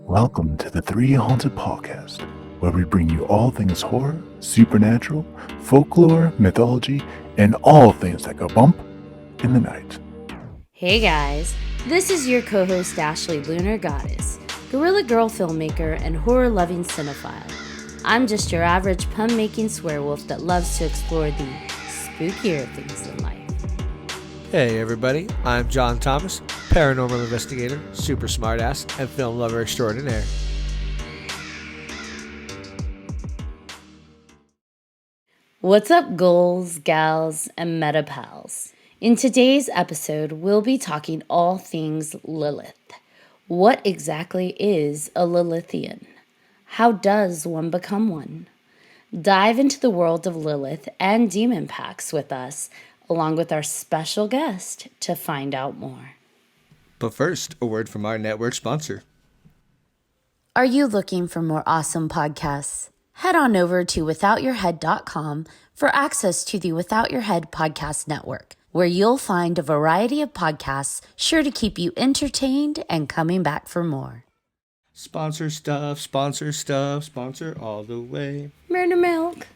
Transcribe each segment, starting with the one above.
Welcome to the 3Haunted podcast, where we bring you all things horror, supernatural, folklore, mythology, and all things that go bump in the night. Hey guys, this is your co-host Ashley Lunar Goddess, Gorilla Girl filmmaker and horror-loving cinephile. I'm just your average pun-making swearwolf that loves to explore the spookier things in life. Hey everybody, I'm John Thomas, paranormal investigator, super smartass, and film lover extraordinaire. What's up, ghouls, gals, and metapals? In today's episode, we'll be talking all things Lilith. What exactly is a Lilithian? How does one become one? Dive into the world of Lilith and demon pacts with us, along with our special guest, to find out more. But first, a word from our network sponsor. Are you looking for more awesome podcasts? Head on over to withoutyourhead.com for access to the Without Your Head podcast network, where you'll find a variety of podcasts sure to keep you entertained and coming back for more. Sponsor stuff, sponsor all the way. Murder milk.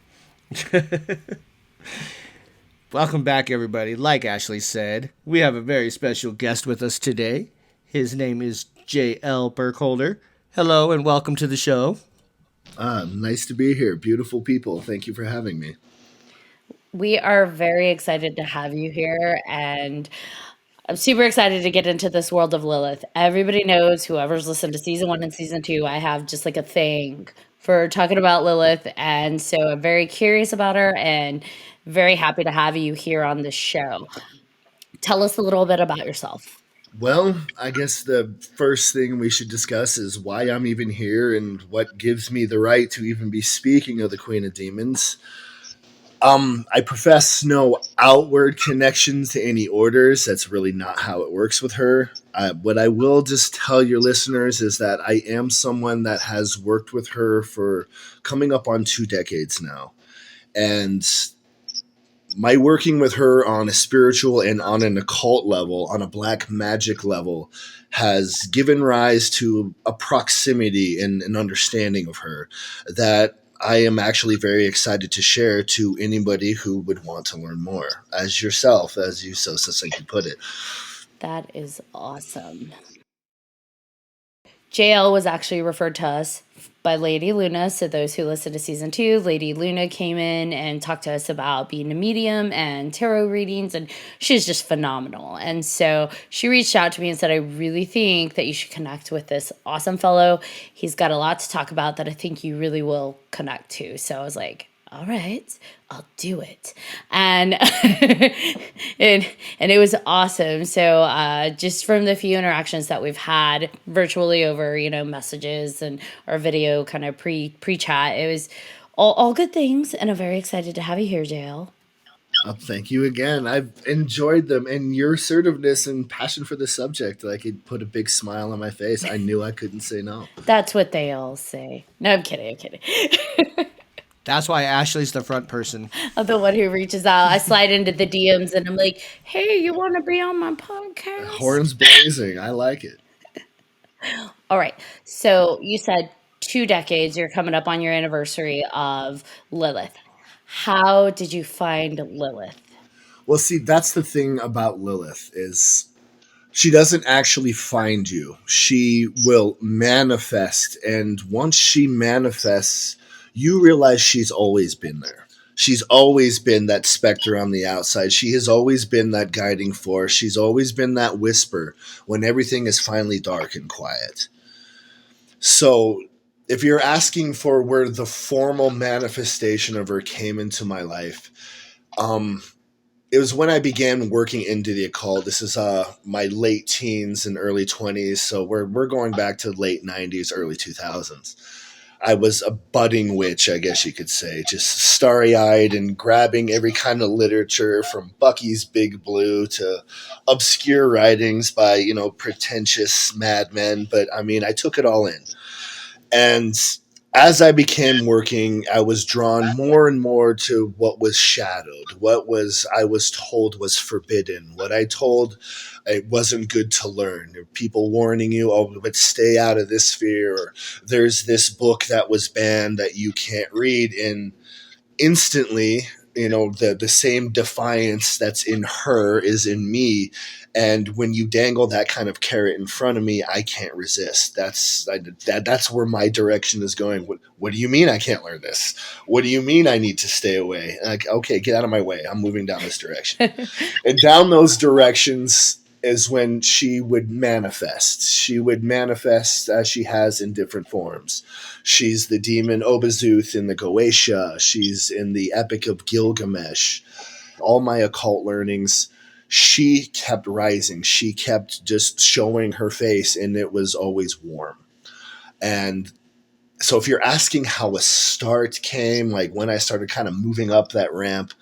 Welcome back, everybody. Like Ashley said, we have a very special guest with us today. His name is JL Burkholder. Hello and welcome to the show. Nice to be here. Beautiful people. Thank you for having me. We are very excited to have you here, and I'm super excited to get into this world of Lilith. Everybody knows, whoever's listened to season 1 and season 2, I have just like a thing for talking about Lilith, and so I'm very curious about her and very happy to have you here on the show. Tell us a little bit about yourself. Well, I guess the first thing we should discuss is why I'm even here and what gives me the right to even be speaking of the Queen of Demons. I profess no outward connections to any orders. That's really not how it works with her. What I will just tell your listeners is that I am someone that has worked with her for coming up on 2 decades now. And my working with her on a spiritual and on an occult level, on a black magic level, has given rise to a proximity and an understanding of her that I am actually very excited to share to anybody who would want to learn more, as yourself, as you so succinctly put it. That is awesome. JL was actually referred to us by Lady Luna. So those who listened to season 2, Lady Luna came in and talked to us about being a medium and tarot readings, and she's just phenomenal. And so she reached out to me and said, I really think that you should connect with this awesome fellow. He's got a lot to talk about that I think you really will connect to. So I was like, all right, I'll do it. And and it was awesome. So just from the few interactions that we've had virtually over, messages and our video kind of pre-chat, it was all good things. And I'm very excited to have you here, JL. Thank you again. I've enjoyed them, and your assertiveness and passion for the subject, like, it put a big smile on my face. I knew I couldn't say no. That's what they all say. No, I'm kidding. That's why Ashley's the front person. I'm the one who reaches out. I slide into the DMs and I'm like, hey, you want to be on my podcast? Horns blazing. I like it. All right. So you said 2 decades. You're coming up on your anniversary of Lilith. How did you find Lilith? Well, see, that's the thing about Lilith is she doesn't actually find you. She will manifest, and once she manifests, you realize she's always been there. She's always been that specter on the outside. She has always been that guiding force. She's always been that whisper when everything is finally dark and quiet. So if you're asking for where the formal manifestation of her came into my life, it was when I began working into the occult. This is my late teens and early 20s, so we're going back to late 90s, early 2000s. I was a budding witch, I guess you could say, just starry-eyed and grabbing every kind of literature from Bucky's Big Blue to obscure writings by, pretentious madmen. But, I took it all in. And As I became working, I was drawn more and more to what was shadowed, what was I was told was forbidden, what I told it wasn't good to learn. People warning you, oh, but stay out of this sphere, or there's this book that was banned that you can't read. And instantly, the same defiance that's in her is in me. And when you dangle that kind of carrot in front of me, I can't resist. That's where my direction is going. What do you mean I can't learn this? What do you mean I need to stay away? Like, okay, get out of my way. I'm moving down this direction. And down those directions is when she would manifest. She would manifest as she has in different forms. She's the demon Obazuth in the Goetia. She's in the Epic of Gilgamesh. All my occult learnings, she kept rising. She kept just showing her face, and it was always warm. And so if you're asking how a start came, like when I started kind of moving up that ramp,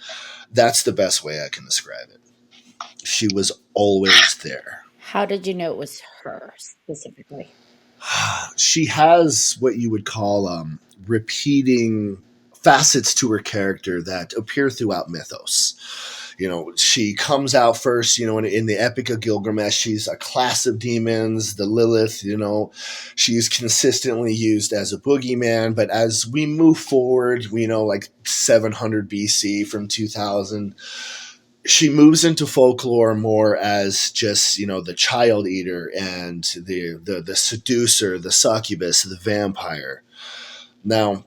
that's the best way I can describe it. She was always there. How did you know it was her specifically? She has what you would call repeating facets to her character that appear throughout mythos. She comes out first, in the Epic of Gilgamesh, she's a class of demons, the Lilith, she's consistently used as a boogeyman. But as we move forward, like 700 BC from 2000, she moves into folklore more as just, the child eater and the seducer, the succubus, the vampire. Now,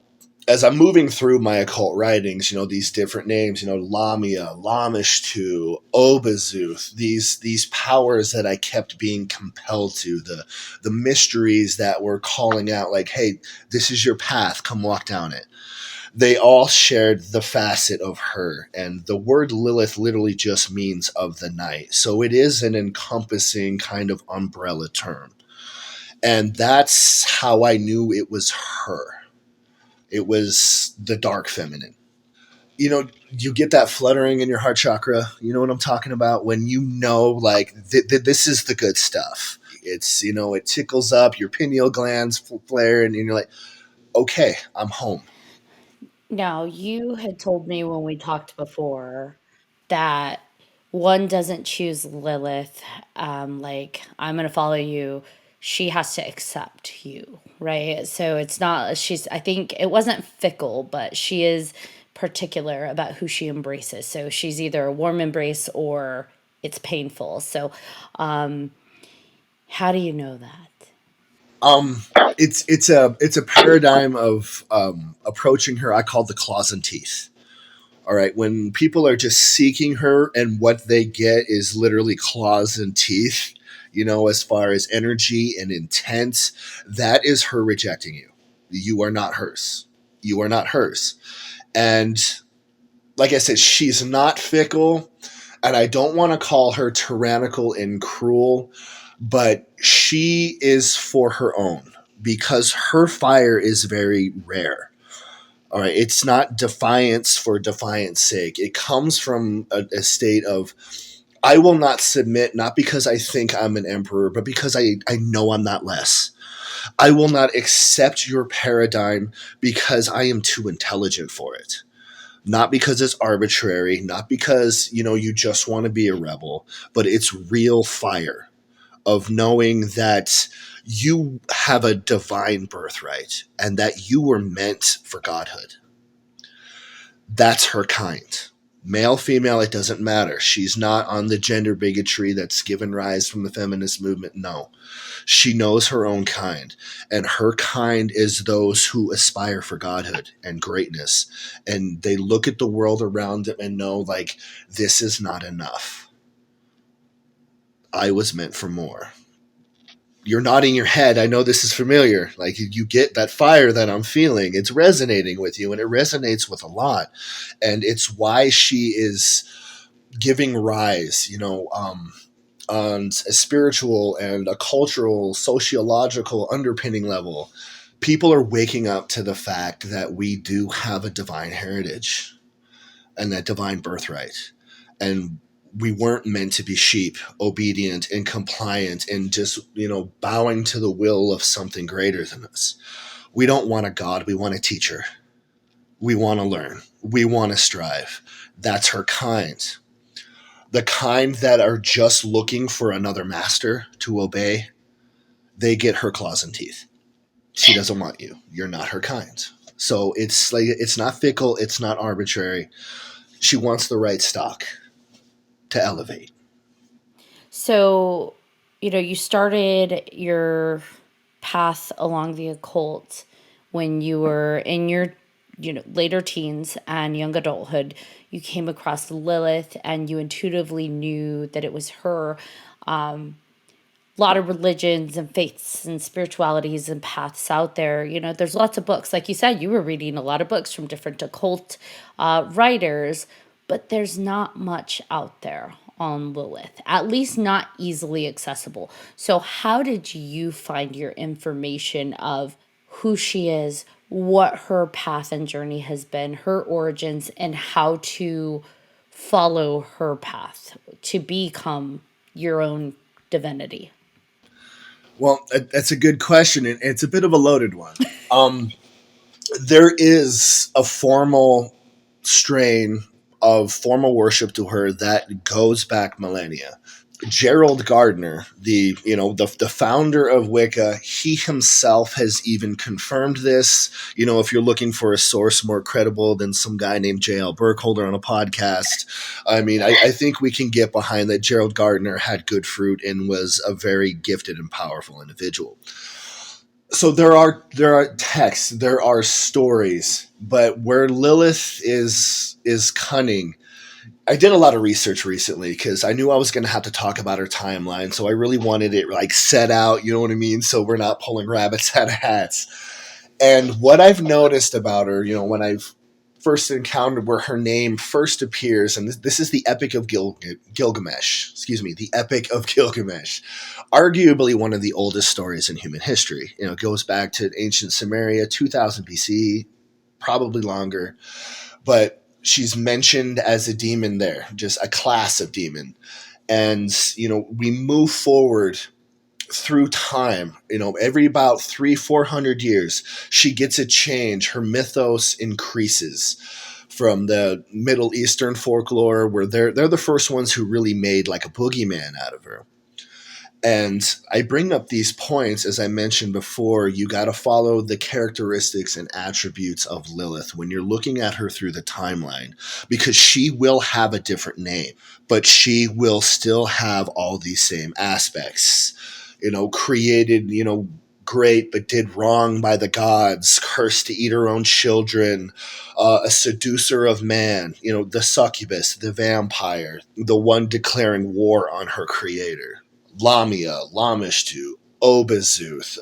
as I'm moving through my occult writings, these different names, Lamia, Lamishtu, Obazuth, these powers that I kept being compelled to, the mysteries that were calling out like, hey, this is your path, come walk down it. They all shared the facet of her, and the word Lilith literally just means of the night. So it is an encompassing kind of umbrella term. And that's how I knew it was her. It was the dark feminine. You get that fluttering in your heart chakra. You know what I'm talking about? When like, this is the good stuff. It's, it tickles up, your pineal glands flare, and you're like, okay, I'm home. Now, you had told me when we talked before that one doesn't choose Lilith, like, I'm going to follow you. She has to accept you, right? So it's not, I think it wasn't fickle, but she is particular about who she embraces. So she's either a warm embrace or it's painful. So, how do you know that? It's a paradigm of approaching her. I call the claws and teeth. All right, when people are just seeking her and what they get is literally claws and teeth, as far as energy and intent, that is her rejecting you. You are not hers. You are not hers. And like I said, she's not fickle, and I don't want to call her tyrannical and cruel, but she is for her own because her fire is very rare. All right, it's not defiance for defiance sake. It comes from a state of, I will not submit, not because I think I'm an emperor, but because I know I'm not less. I will not accept your paradigm because I am too intelligent for it. Not because it's arbitrary, not because, you just want to be a rebel, but it's real fire of knowing that you have a divine birthright and that you were meant for godhood. That's her kind. Male, female, it doesn't matter. She's not on the gender bigotry that's given rise from the feminist movement. No. She knows her own kind. And her kind is those who aspire for godhood and greatness. And they look at the world around them and know, like, this is not enough. I was meant for more. You're nodding your head. I know this is familiar. Like, you get that fire that I'm feeling. It's resonating with you, and it resonates with a lot. And it's why she is giving rise, on a spiritual and a cultural, sociological underpinning level. People are waking up to the fact that we do have a divine heritage and that divine birthright. And we weren't meant to be sheep, obedient and compliant and just, bowing to the will of something greater than us. We don't want a god. We want a teacher. We want to learn. We want to strive. That's her kind. The kind that are just looking for another master to obey, they get her claws and teeth. She doesn't want you. You're not her kind. So it's like, it's not fickle. It's not arbitrary. She wants the right stock to elevate. So, you started your path along the occult when you were in your, later teens and young adulthood. You came across Lilith and you intuitively knew that it was her. Lot of religions and faiths and spiritualities and paths out there. There's lots of books. Like you said, you were reading a lot of books from different occult writers, but there's not much out there on Lilith, at least not easily accessible. So how did you find your information of who she is, what her path and journey has been, her origins, and how to follow her path to become your own divinity? Well, that's a good question, and it's a bit of a loaded one. There is a formal strain of formal worship to her that goes back millennia. Gerald Gardner, the founder of Wicca, he himself has even confirmed this. If you're looking for a source more credible than some guy named JL Burkholder on a podcast, I think we can get behind that Gerald Gardner had good fruit and was a very gifted and powerful individual. So there are texts, there are stories, but where Lilith is cunning. I did a lot of research recently because I knew I was going to have to talk about her timeline. So I really wanted it like set out, you know what I mean? So we're not pulling rabbits out of hats. And what I've noticed about her, when I've first encountered where her name first appears, and this is the Epic of Gilgamesh, the Epic of Gilgamesh, arguably one of the oldest stories in human history. It goes back to ancient Sumeria, 2000 BC, probably longer. But she's mentioned as a demon there, just a class of demon. And, we move forward through time, every about 300-400 years, she gets a change. Her mythos increases from the Middle Eastern folklore where they're the first ones who really made like a boogeyman out of her. And I bring up these points, as I mentioned before, you got to follow the characteristics and attributes of Lilith when you're looking at her through the timeline, because she will have a different name, but she will still have all these same aspects, created, great, but did wrong by the gods, cursed to eat her own children, a seducer of man, the succubus, the vampire, the one declaring war on her creator. Lamia, Lamishtu, Obazuth.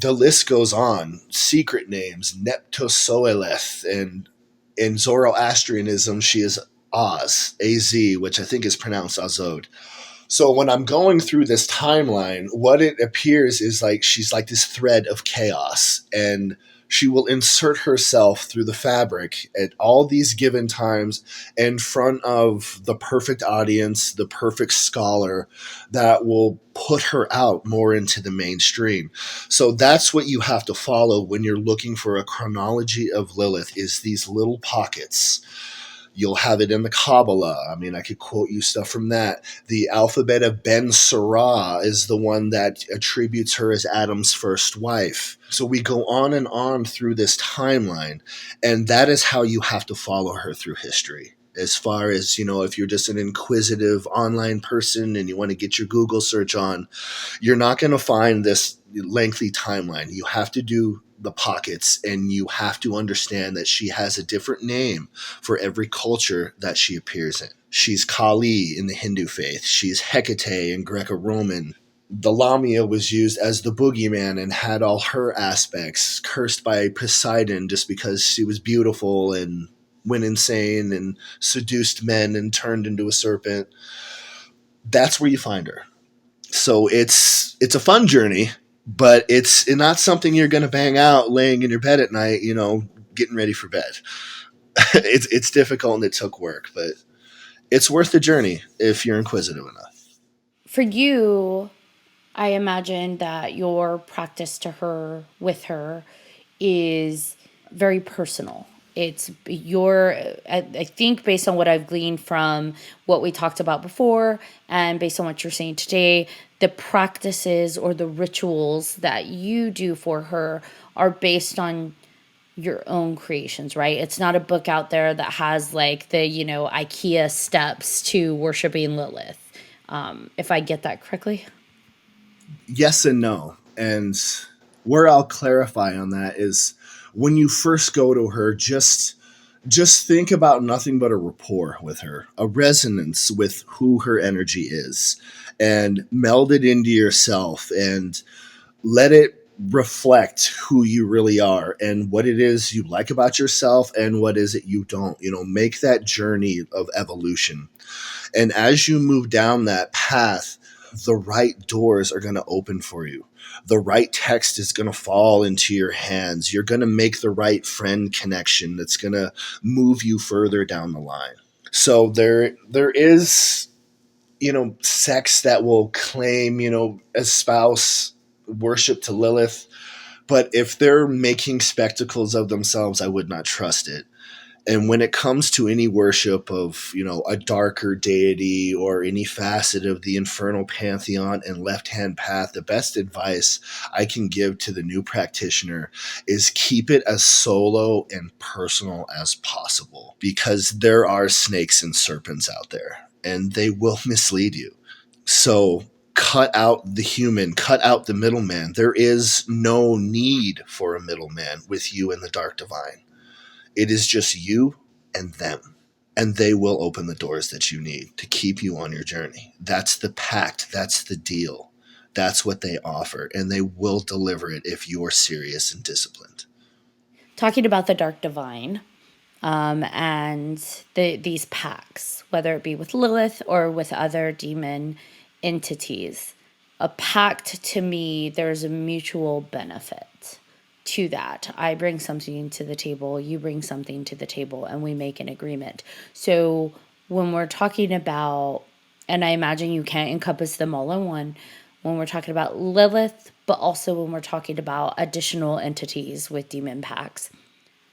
The list goes on. Secret names, Neptosoeleth, and in Zoroastrianism, she is Az, A-Z, which I think is pronounced Azod. So when I'm going through this timeline, what it appears is like she's like this thread of chaos, and she will insert herself through the fabric at all these given times in front of the perfect audience, the perfect scholar that will put her out more into the mainstream. So that's what you have to follow when you're looking for a chronology of Lilith, is these little pockets. You'll have it in the Kabbalah. I could quote you stuff from that. The alphabet of Ben Sirah is the one that attributes her as Adam's first wife. So we go on through this timeline, and that is how you have to follow her through history. As far as, if you're just an inquisitive online person and you want to get your Google search on, you're not going to find this lengthy timeline. You have to do the pockets, and you have to understand that she has a different name for every culture that she appears in. She's Kali in the Hindu faith. She's Hecate in Greco-Roman. The Lamia was used as the boogeyman and had all her aspects, cursed by Poseidon just because she was beautiful and went insane and seduced men and turned into a serpent. That's where you find her. So it's a fun journey, but it's not something you're going to bang out laying in your bed at night, getting ready for bed. It's difficult and it took work, but it's worth the journey if you're inquisitive enough. For you, I imagine that your practice with her is very personal. It's your, I think, based on what I've gleaned from what we talked about before and based on what you're saying today, the practices or the rituals that you do for her are based on your own creations, right? It's not a book out there that has like the, IKEA steps to worshiping Lilith. If I get that correctly. Yes and no. And where I'll clarify on that is when you first go to her, just think about nothing but a rapport with her, a resonance with who her energy is, and meld it into yourself and let it reflect who you really are and what it is you like about yourself and what is it you don't. Make that journey of evolution. And as you move down that path, the right doors are going to open for you. The right text is going to fall into your hands. You're going to make the right friend connection that's going to move you further down the line. So there is, sects that will claim, espouse worship to Lilith. But if they're making spectacles of themselves, I would not trust it. And when it comes to any worship of, a darker deity or any facet of the infernal pantheon and left-hand path, the best advice I can give to the new practitioner is keep it as solo and personal as possible, because there are snakes and serpents out there and they will mislead you. So cut out the human, cut out the middleman. There is no need for a middleman with you and the dark divine. It is just you and them, and they will open the doors that you need to keep you on your journey. That's the pact. That's the deal. That's what they offer, and they will deliver it if you're serious and disciplined. Talking about the dark divine and these pacts, whether it be with Lilith or with other demon entities, a pact to me, there's a mutual benefit to that. I bring something to the table, you bring something to the table, and we make an agreement. So when we're talking about, and I imagine you can't encompass them all in one, when we're talking about Lilith, but also when we're talking about additional entities with demon pacts,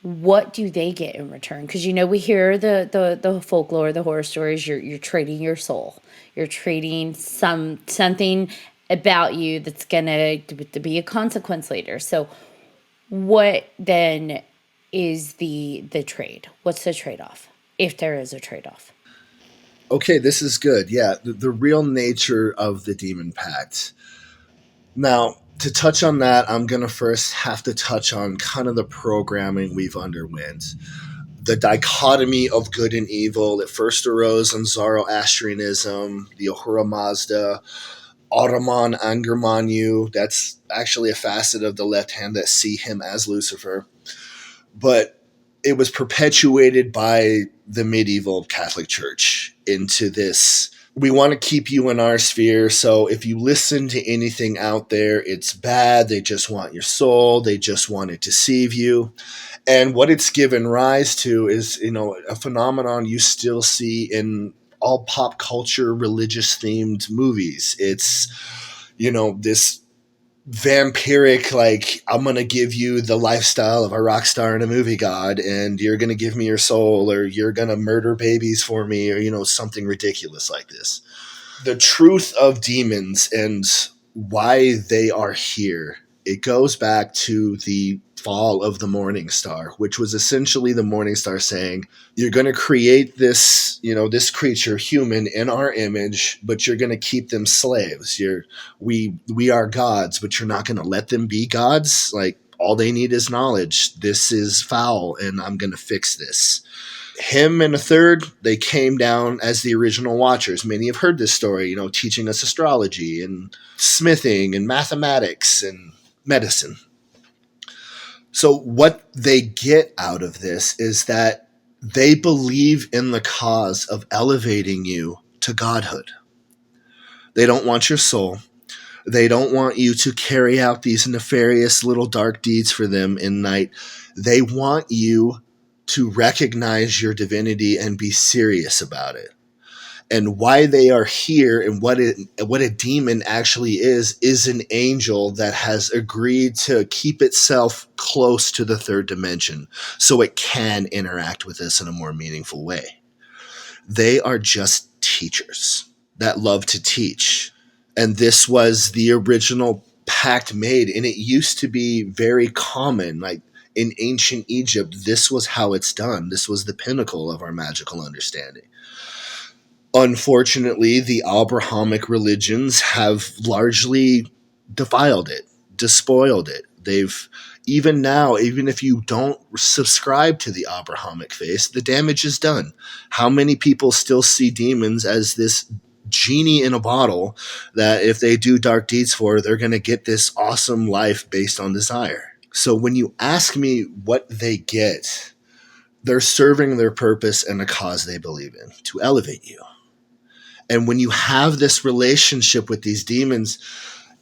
what do they get in return? Because we hear the folklore, the horror stories. You're trading your soul. You're trading something about you that's gonna be a consequence later. So what then is the trade? What's the trade-off, if there is a trade-off? Okay, this is good. Yeah, the real nature of the demon pact. Now, to touch on that, I'm going to first have to touch on kind of the programming we've underwent. The dichotomy of good and evil that first arose in Zoroastrianism, the Ahura Mazda, Ahriman Angermanu. That's actually a facet of the left hand that see him as Lucifer. But it was perpetuated by the medieval Catholic Church into this. We want to keep you in our sphere, so if you listen to anything out there, it's bad. They just want your soul. They just want to deceive you. And what it's given rise to is, a phenomenon you still see in all pop culture, religious themed movies. It's, this vampiric, like, I'm going to give you the lifestyle of a rock star and a movie god, and you're going to give me your soul, or you're going to murder babies for me, or, something ridiculous like this. The truth of demons and why they are here, it goes back to the fall of the Morning Star, which was essentially the Morning Star saying, you're going to create this, this creature, human, in our image, but you're going to keep them slaves. We are gods, but you're not going to let them be gods. Like, all they need is knowledge. This is foul, and I'm going to fix this. Him and a third, they came down as the original Watchers. Many have heard this story, teaching us astrology and smithing and mathematics and medicine. So what they get out of this is that they believe in the cause of elevating you to godhood. They don't want your soul. They don't want you to carry out these nefarious little dark deeds for them in night. They want you to recognize your divinity and be serious about it. And why they are here and what a demon actually is an angel that has agreed to keep itself close to the third dimension so it can interact with us in a more meaningful way. They are just teachers that love to teach. And this was the original pact made, and it used to be very common. Like in ancient Egypt, this was how it's done. This was the pinnacle of our magical understanding. Unfortunately, the Abrahamic religions have largely defiled it, despoiled it. They've, even now, even if you don't subscribe to the Abrahamic faith, the damage is done. How many people still see demons as this genie in a bottle that if they do dark deeds for, they're going to get this awesome life based on desire? So when you ask me what they get, they're serving their purpose and a cause they believe in, to elevate you. And when you have this relationship with these demons,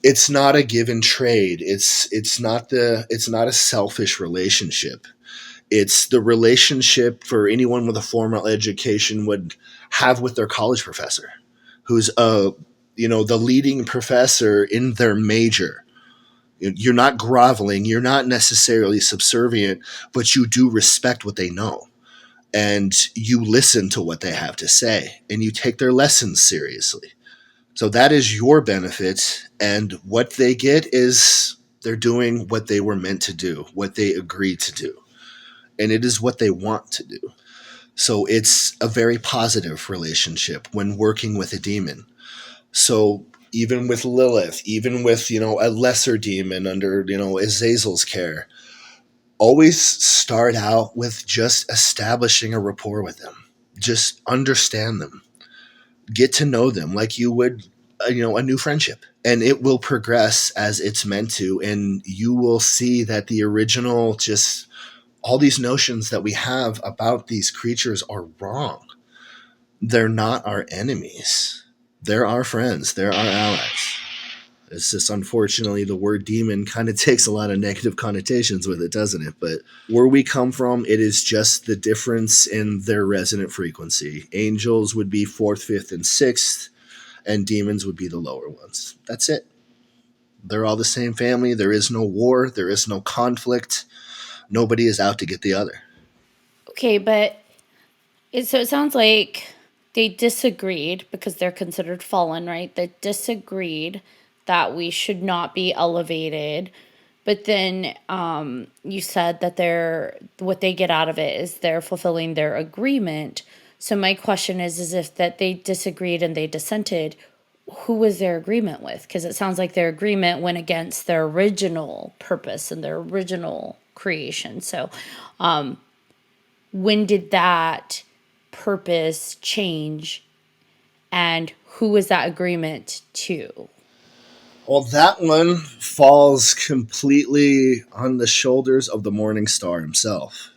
it's not a give and trade. It's not a selfish relationship. It's the relationship for anyone with a formal education would have with their college professor, who's the leading professor in their major. You're not groveling, you're not necessarily subservient, but you do respect what they know. And you listen to what they have to say, and you take their lessons seriously. So that is your benefit, and what they get is they're doing what they were meant to do, what they agreed to do, and it is what they want to do. So it's a very positive relationship when working with a demon. So even with Lilith, even with, a lesser demon under, Azazel's care, always start out with just establishing a rapport with them. Just understand them. Get to know them like you would, a new friendship. And it will progress as it's meant to. And you will see that the original, just all these notions that we have about these creatures are wrong. They're not our enemies. They're our friends. They're our allies. It's just, unfortunately, the word demon kind of takes a lot of negative connotations with it, doesn't it? But where we come from, it is just the difference in their resonant frequency. Angels would be 4th, 5th, and 6th, and demons would be the lower ones. That's it. They're all the same family. There is no war. There is no conflict. Nobody is out to get the other. Okay, but it sounds like they disagreed because they're considered fallen, right? They disagreed that we should not be elevated. But then you said that what they get out of it is they're fulfilling their agreement. So my question is if that they disagreed and they dissented, who was their agreement with? Because it sounds like their agreement went against their original purpose and their original creation. So when did that purpose change, and who was that agreement to? Well, that one falls completely on the shoulders of the Morning Star himself.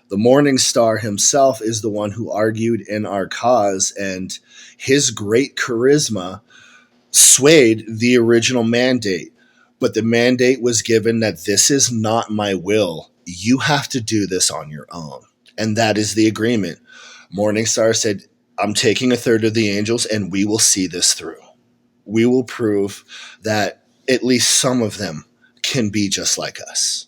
The Morning Star himself is the one who argued in our cause, and his great charisma swayed the original mandate. But the mandate was given that this is not my will. You have to do this on your own. And that is the agreement. Morning Star said, I'm taking 1/3 of the angels, and we will see this through. We will prove that at least some of them can be just like us.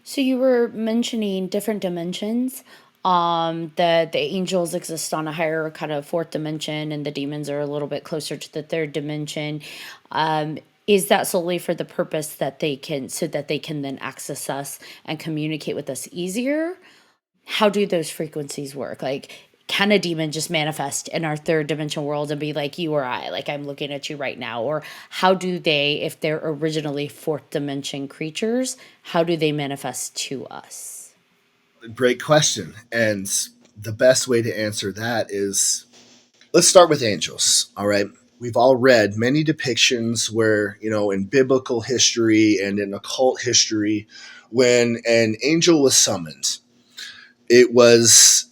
So you were mentioning different dimensions. The angels exist on a higher kind of 4th dimension, and the demons are a little bit closer to the 3rd dimension. Is that solely for the purpose that they can then access us and communicate with us easier? How do those frequencies work? Like, can a demon just manifest in our 3rd dimension world and be like you or I, like I'm looking at you right now? Or how do they, if they're originally 4th dimension creatures, how do they manifest to us? Great question. And the best way to answer that is, let's start with angels. All right. We've all read many depictions where, in biblical history and in occult history, when an angel was summoned, it was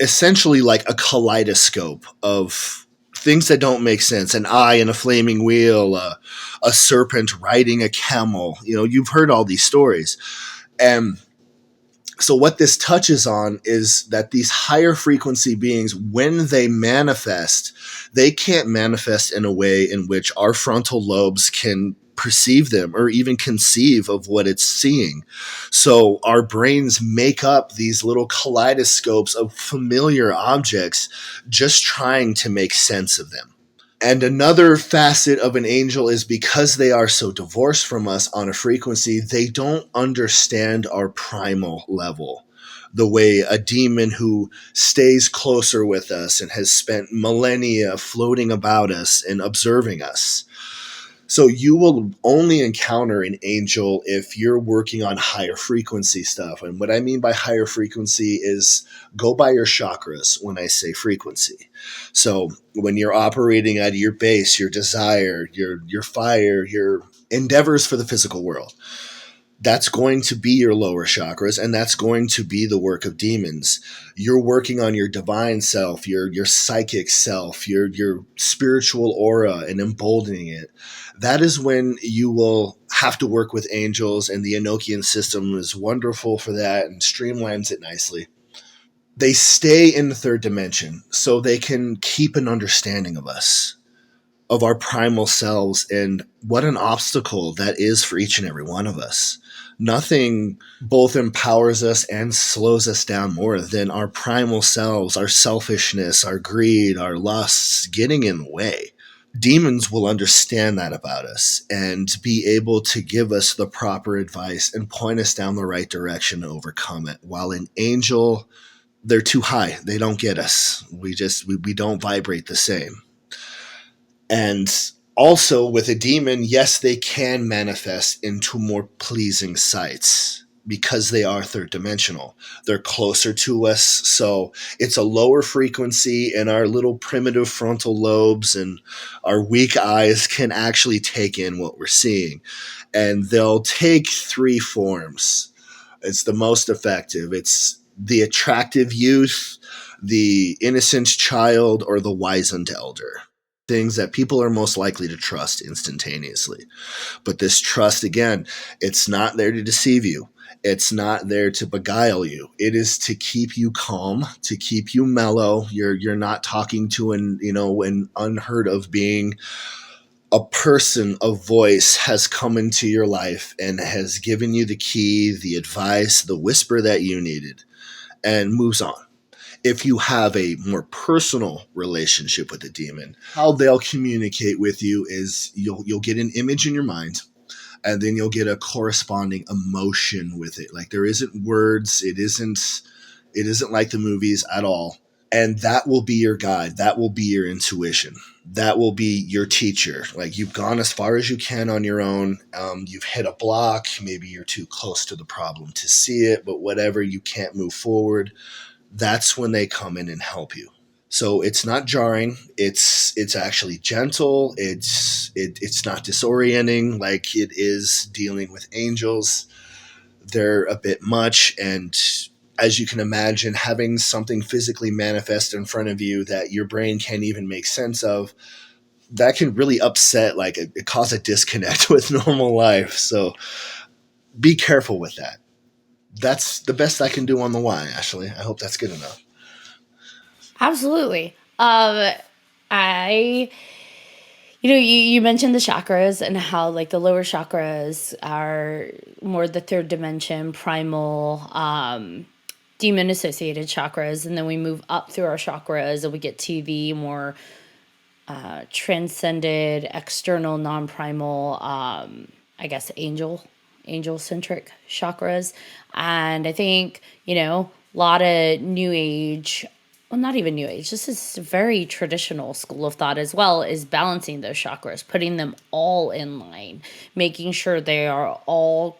essentially like a kaleidoscope of things that don't make sense. An eye in a flaming wheel, a serpent riding a camel. You've heard all these stories. And So what this touches on is that these higher frequency beings, when they manifest, they can't manifest in a way in which our frontal lobes can perceive them or even conceive of what it's seeing. So our brains make up these little kaleidoscopes of familiar objects, just trying to make sense of them. And another facet of an angel is because they are so divorced from us on a frequency, they don't understand our primal level the way a demon who stays closer with us and has spent millennia floating about us and observing us. So you will only encounter an angel if you're working on higher frequency stuff. And what I mean by higher frequency is go by your chakras when I say frequency. So when you're operating out of your base, your desire, your fire, your endeavors for the physical world, that's going to be your lower chakras, and that's going to be the work of demons. You're working on your divine self, your psychic self, your spiritual aura, and emboldening it. That is when you will have to work with angels, and the Enochian system is wonderful for that and streamlines it nicely. They stay in the third dimension so they can keep an understanding of us, of our primal selves, and what an obstacle that is for each and every one of us. Nothing both empowers us and slows us down more than our primal selves, our selfishness, our greed, our lusts getting in the way. Demons will understand that about us and be able to give us the proper advice and point us down the right direction to overcome it. While an angel, they're too high. They don't get us. We don't vibrate the same. And also with a demon, yes, they can manifest into more pleasing sights because they are third dimensional. They're closer to us. So it's a lower frequency, and our little primitive frontal lobes and our weak eyes can actually take in what we're seeing. And they'll take three forms. It's the most effective. It's the attractive youth, the innocent child, or the wizened elder. Things that people are most likely to trust instantaneously. But this trust, again, it's not there to deceive you. It's not there to beguile you. It is to keep you calm, to keep you mellow. You're not talking to an unheard of being. A person, a voice has come into your life and has given you the key, the advice, the whisper that you needed, and moves on. If you have a more personal relationship with the demon, how they'll communicate with you is you'll get an image in your mind, and then you'll get a corresponding emotion with it. Like there isn't words, it isn't like the movies at all. And that will be your guide. That will be your intuition. That will be your teacher. Like you've gone as far as you can on your own. You've hit a block. Maybe you're too close to the problem to see it, but whatever, you can't move forward. That's when they come in and help you. So it's not jarring. It's actually gentle. It's not disorienting like it is dealing with angels. They're a bit much, and as you can imagine, having something physically manifest in front of you that your brain can't even make sense of, that can really upset, like it cause a disconnect with normal life. So be careful with that. That's the best I can do on the why, Ashley. I hope that's good enough. Absolutely. You mentioned the chakras and how like the lower chakras are more the third dimension, primal, demon associated chakras. And then we move up through our chakras and we get to the more transcended, external, non-primal, I guess, angel-centric chakras. And I think, a lot of new age, well, not even new age, this is a very traditional school of thought as well, is balancing those chakras, putting them all in line, making sure they are all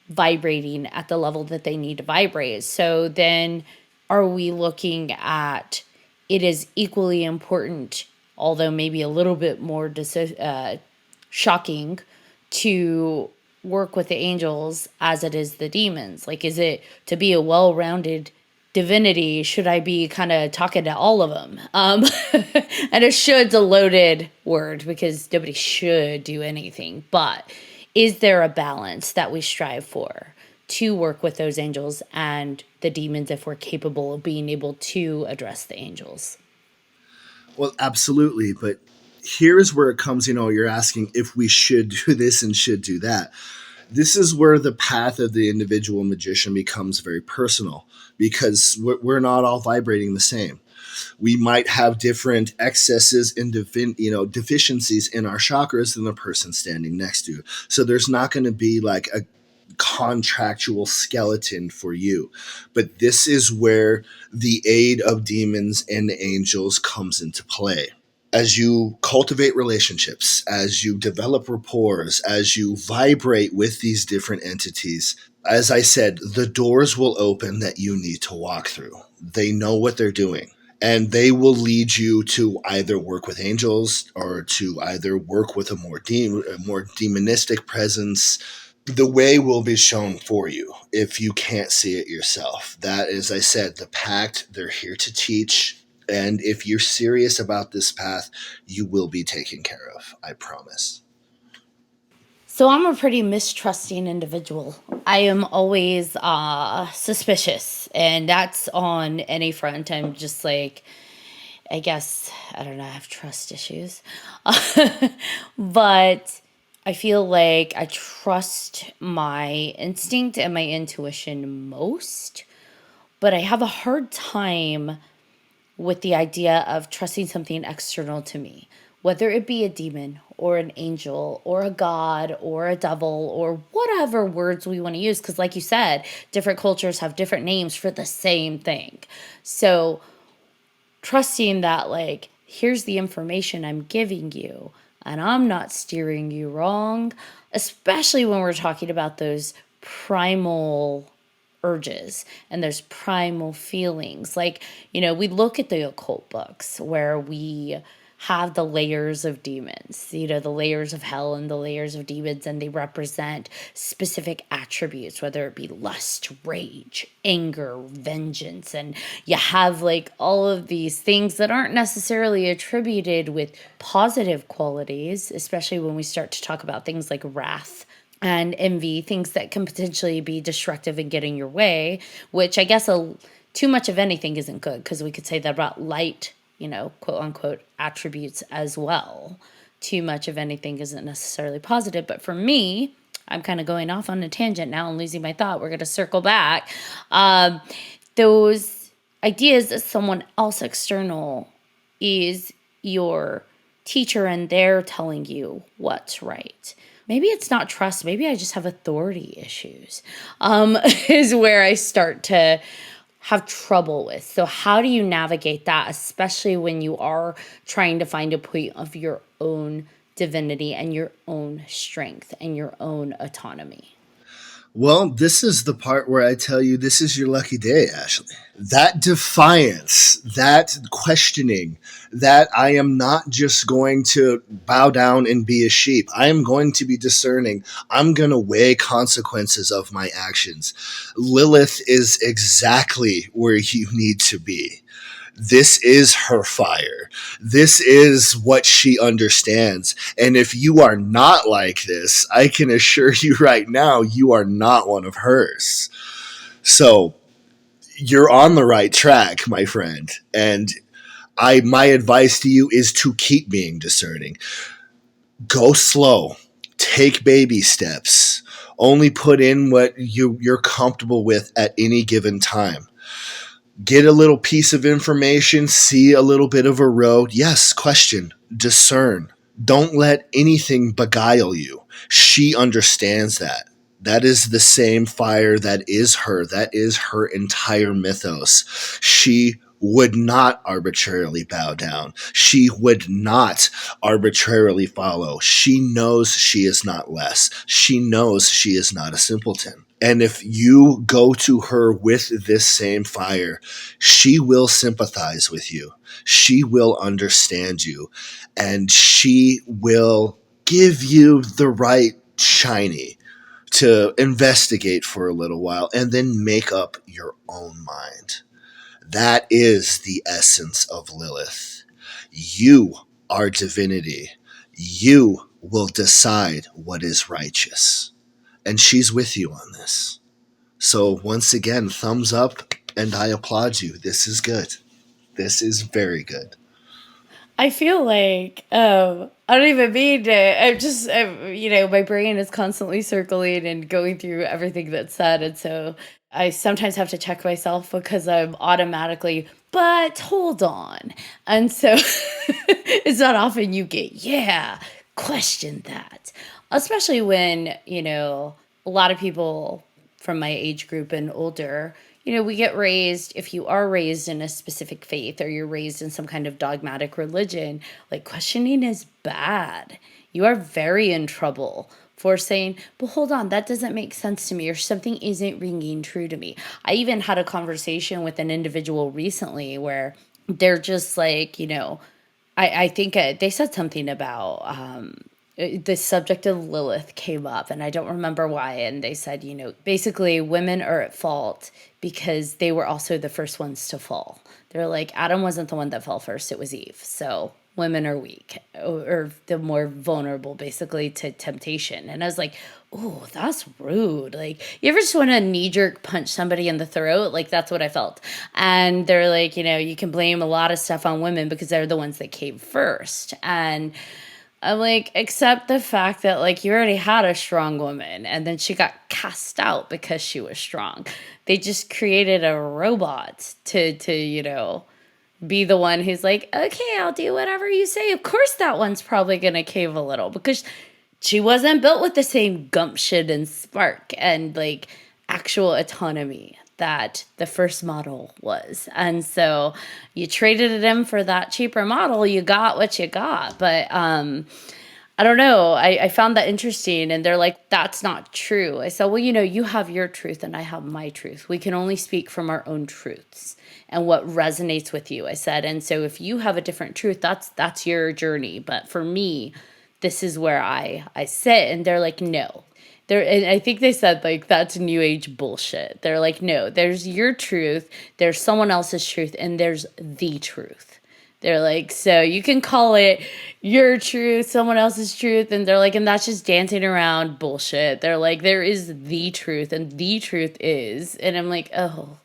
vibrating at the level that they need to vibrate. So then are we looking at it is equally important, although maybe a little bit more shocking, to work with the angels as it is the demons? Like, is it to be a well-rounded divinity? Should I be kind of talking to all of them? And a should's a loaded word because nobody should do anything. But is there a balance that we strive for to work with those angels and the demons if we're capable of being able to address the angels. Well, absolutely. But here's where it comes, you're asking if we should do this and should do that. This is where the path of the individual magician becomes very personal, because we're not all vibrating the same. We might have different excesses and deficiencies in our chakras than the person standing next to you. So there's not going to be like a contractual skeleton for you. But this is where the aid of demons and angels comes into play. As you cultivate relationships, as you develop rapport, as you vibrate with these different entities, as I said, the doors will open that you need to walk through. They know what they're doing. And they will lead you to either work with angels or to either work with a more demonistic presence. The way will be shown for you if you can't see it yourself. That is, I said, the Pact, they're here to teach. And if you're serious about this path, you will be taken care of. I promise. So I'm a pretty mistrusting individual. I am always suspicious, and that's on any front. I'm just like, I guess, I don't know, I have trust issues. But I feel like I trust my instinct and my intuition most, but I have a hard time with the idea of trusting something external to me, whether it be a demon or an angel or a god or a devil or whatever words we want to use. Because like you said, different cultures have different names for the same thing. So trusting that, like, here's the information I'm giving you and I'm not steering you wrong, especially when we're talking about those primal urges and there's primal feelings. Like, we look at the occult books where we have the layers of demons, the layers of hell and the layers of demons, and they represent specific attributes, whether it be lust, rage, anger, vengeance. And you have like all of these things that aren't necessarily attributed with positive qualities, especially when we start to talk about things like wrath and envy, things that can potentially be destructive and get in your way, which I guess too much of anything isn't good, because we could say that about light, quote unquote, attributes as well. Too much of anything isn't necessarily positive. But for me, I'm kind of going off on a tangent now and losing my thought. We're going to circle back. Those ideas that someone else external is your teacher and they're telling you what's right. Maybe it's not trust. Maybe I just have authority issues, is where I start to have trouble with. So how do you navigate that, especially when you are trying to find a point of your own divinity and your own strength and your own autonomy? Well, this is the part where I tell you this is your lucky day, Ashley. That defiance, that questioning, that I am not just going to bow down and be a sheep. I am going to be discerning. I'm going to weigh consequences of my actions. Lilith is exactly where you need to be. This is her fire. This is what she understands. And if you are not like this, I can assure you right now, you are not one of hers. So you're on the right track, my friend. And my advice to you is to keep being discerning. Go slow. Take baby steps. Only put in what you're comfortable with at any given time. Get a little piece of information, see a little bit of a road. Yes, question, discern. Don't let anything beguile you. She understands that. That is the same fire that is her. That is her entire mythos. She would not arbitrarily bow down. She would not arbitrarily follow. She knows she is not less. She knows she is not a simpleton. And if you go to her with this same fire, she will sympathize with you. She will understand you. And she will give you the right shiny to investigate for a little while and then make up your own mind. That is the essence of Lilith. You are divinity. You will decide what is righteous. And she's with you on this. So once again, thumbs up, and I applaud you. This is good. This is very good. I feel like I don't even mean to. My brain is constantly circling and going through everything that's said, and so I sometimes have to check myself because I'm automatically. But hold on, and so it's not often you get question that, especially when a lot of people from my age group and older, we get raised, if you are raised in a specific faith or you're raised in some kind of dogmatic religion, like questioning is bad. You are very in trouble for saying, but hold on, that doesn't make sense to me, or something isn't ringing true to me. I even had a conversation with an individual recently where they're just like, I think they said something about the subject of Lilith came up, and I don't remember why. And they said, basically women are at fault because they were also the first ones to fall. They're like, Adam wasn't the one that fell first, it was Eve. So women are weak or the more vulnerable basically to temptation. And I was like, oh, that's rude. Like, you ever just want to knee jerk punch somebody in the throat? Like, that's what I felt. And they're like, you can blame a lot of stuff on women because they're the ones that came first. And I'm like, except the fact that, like, you already had a strong woman and then she got cast out because she was strong. They just created a robot to be the one who's like, okay, I'll do whatever you say. Of course that one's probably going to cave a little because she wasn't built with the same gumption and spark and, like, actual autonomy that the first model was. And so you traded it in for that cheaper model, you got what you got. But I don't know. I found that interesting. And they're like, that's not true. I said, well, you have your truth and I have my truth. We can only speak from our own truths and what resonates with you, I said. And so if you have a different truth, that's your journey. But for me, this is where I sit. And they're like, no. And I think they said, like, that's new age bullshit. They're like, no, there's your truth, there's someone else's truth, and there's the truth. They're like, so you can call it your truth, someone else's truth, and they're like, and that's just dancing around bullshit. They're like, there is the truth, and the truth is, and I'm like, oh,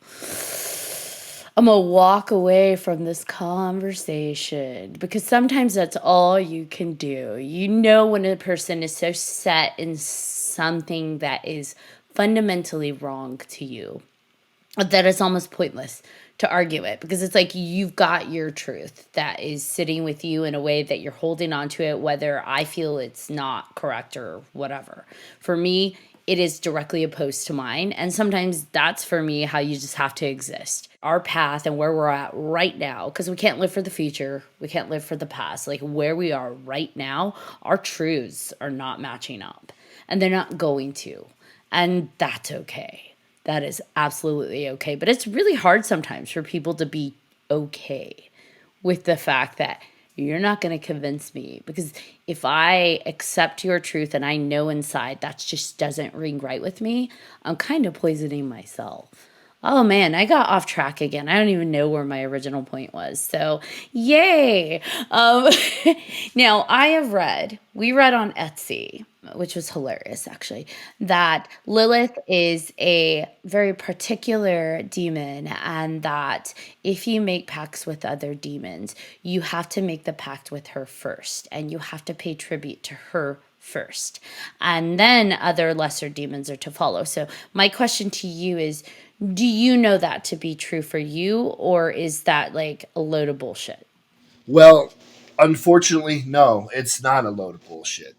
I'm gonna walk away from this conversation because sometimes that's all you can do. When a person is so set in something that is fundamentally wrong to you that it's almost pointless to argue it because it's like you've got your truth that is sitting with you in a way that you're holding on to it, whether I feel it's not correct or whatever. For me, it is directly opposed to mine. And sometimes that's, for me, how you just have to exist. Our path and where we're at right now, because we can't live for the future. We can't live for the past. Like, where we are right now, our truths are not matching up. And they're not going to. And that's okay. That is absolutely okay. But it's really hard sometimes for people to be okay with the fact that you're not going to convince me, because if I accept your truth and I know inside that just doesn't ring right with me, I'm kind of poisoning myself. Oh man, I got off track again. I don't even know where my original point was. So, yay. Now, we read on Etsy, which was hilarious actually, that Lilith is a very particular demon, and that if you make pacts with other demons, you have to make the pact with her first, and you have to pay tribute to her first, and then other lesser demons are to follow. So my question to you is, do you know that to be true for you, or is that like a load of bullshit? Well, unfortunately, no, it's not a load of bullshit.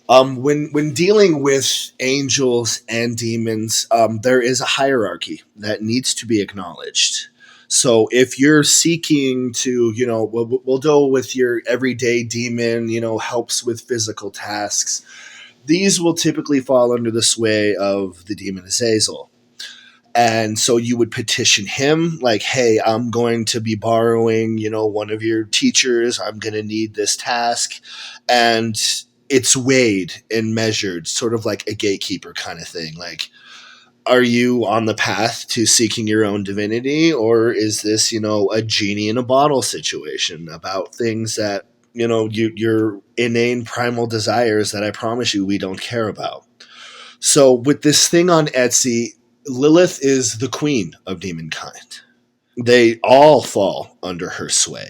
When dealing with angels and demons, there is a hierarchy that needs to be acknowledged. So if you're seeking to, we'll deal with your everyday demon, helps with physical tasks. These will typically fall under the sway of the demon Azazel. And so you would petition him like, hey, I'm going to be borrowing, one of your teachers. I'm going to need this task. And it's weighed and measured, sort of like a gatekeeper kind of thing. Like, are you on the path to seeking your own divinity? Or is this, a genie in a bottle situation about things that, your inane primal desires that I promise you we don't care about? So with this thing on Etsy, Lilith is the queen of demonkind. They all fall under her sway.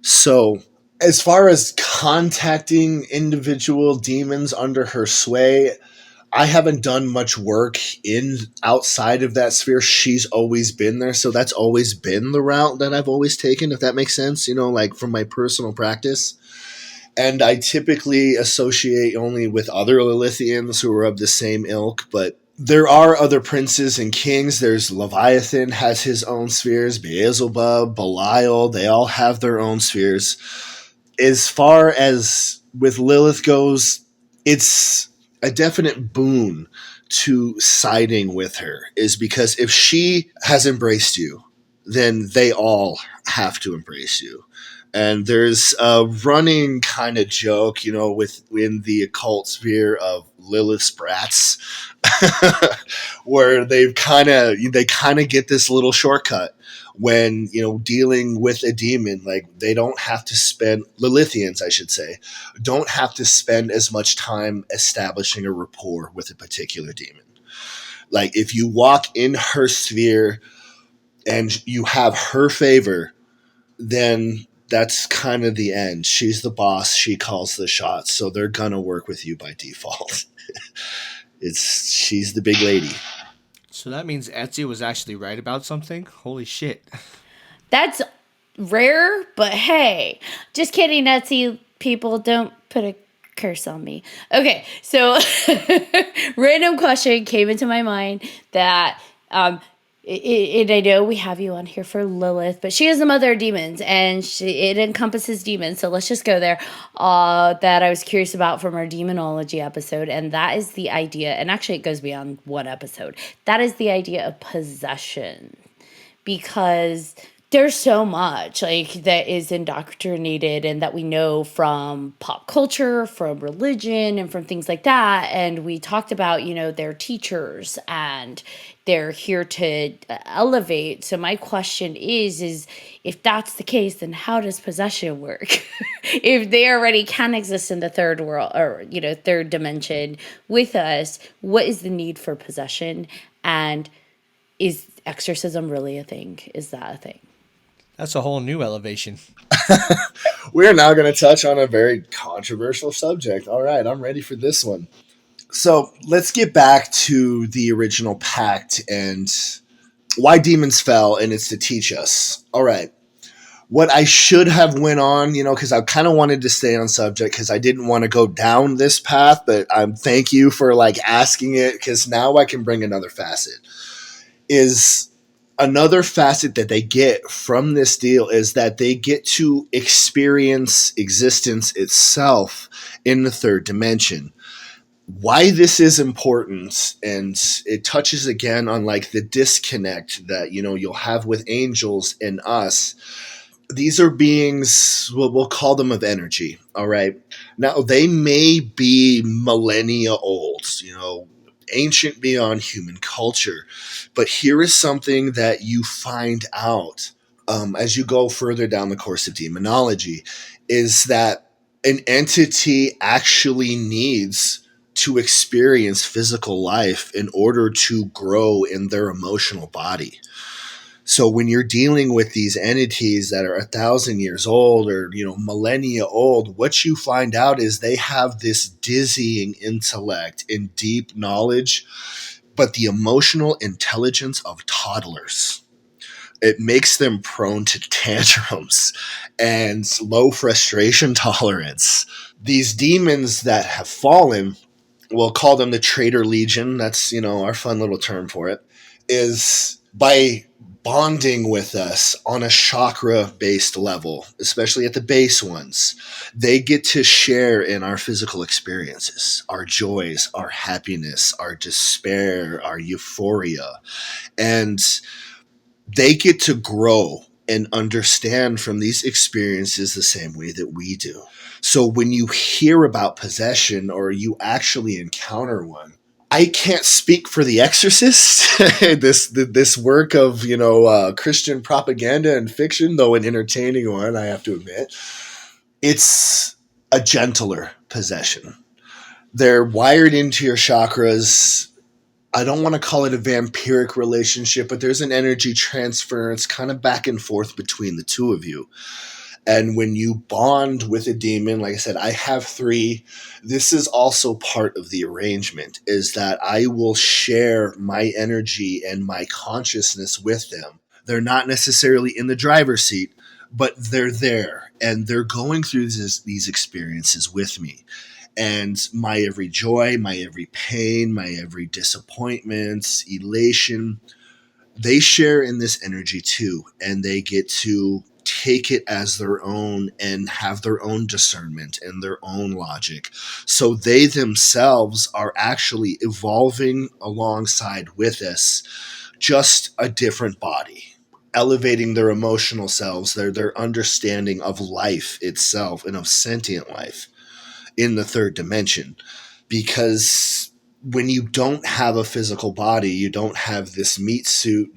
So as far as contacting individual demons under her sway, I haven't done much work in outside of that sphere. She's always been there. So that's always been the route that I've always taken, if that makes sense, like from my personal practice. And I typically associate only with other Lilithians who are of the same ilk, but there are other princes and kings. There's Leviathan has his own spheres, Beelzebub, Belial, they all have their own spheres. As far as with Lilith goes, it's a definite boon to siding with her, is because if she has embraced you, then they all have to embrace you. And there's a running kind of joke, within the occult sphere of Lilith's brats, where they kind of get this little shortcut when dealing with a demon. Like, they don't have to spend, Lilithians I should say, don't have to spend as much time establishing a rapport with a particular demon. Like, if you walk in her sphere and you have her favor, then that's kind of the end. She's the boss. She calls the shots. So they're going to work with you by default. She's the big lady. So that means Etsy was actually right about something? Holy shit. That's rare, but hey, just kidding, Etsy people, don't put a curse on me. Okay, so random question came into my mind that and I know we have you on here for Lilith, but she is the mother of demons, and it encompasses demons. So let's just go there. That I was curious about from our demonology episode, and that is the idea. And actually, it goes beyond one episode. That is the idea of possession, because there's so much that is indoctrinated and that we know from pop culture, from religion, and from things like that. And we talked about, their teachers, and they're here to elevate. So my question is if that's the case, then how does possession work? If they already can exist in the third world, or, third dimension with us, what is the need for possession? And is exorcism really a thing? Is that a thing? That's a whole new elevation. We're now going to touch on a very controversial subject. All right, I'm ready for this one. So let's get back to the original Pact and why demons fell, and it's to teach us. All right. What I should have went on, because I kind of wanted to stay on subject because I didn't want to go down this path, but thank you for asking it, because now I can bring another facet. Another facet that they get from this deal is that they get to experience existence itself in the third dimension. Why this is important, and it touches again on the disconnect that you'll have with angels and us. These are beings, we'll call them of energy. All right. Now, they may be millennia old, ancient beyond human culture. But here is something that you find out as you go further down the course of demonology, is that an entity actually needs to experience physical life in order to grow in their emotional body. So when you're dealing with these entities that are 1,000 years old or, millennia old, what you find out is they have this dizzying intellect and deep knowledge, but the emotional intelligence of toddlers. It makes them prone to tantrums and low frustration tolerance. These demons that have fallen, we'll call them the Traitor Legion, that's, our fun little term for it, is by bonding with us on a chakra-based level, especially at the base ones, they get to share in our physical experiences, our joys, our happiness, our despair, our euphoria. And they get to grow and understand from these experiences the same way that we do. So when you hear about possession or you actually encounter one, I can't speak for The Exorcist, this work of, Christian propaganda and fiction, though an entertaining one, I have to admit. It's a gentler possession. They're wired into your chakras. I don't want to call it a vampiric relationship, but there's an energy transference kind of back and forth between the two of you. And when you bond with a demon, like I said, I have 3. This is also part of the arrangement, is that I will share my energy and my consciousness with them. They're not necessarily in the driver's seat, but they're there and they're going through these experiences with me. And my every joy, my every pain, my every disappointment, elation, they share in this energy too. And they get to take it as their own and have their own discernment and their own logic. So they themselves are actually evolving alongside with us, just a different body, elevating their emotional selves, their understanding of life itself and of sentient life in the 3rd dimension. Because when you don't have a physical body, you don't have this meat suit,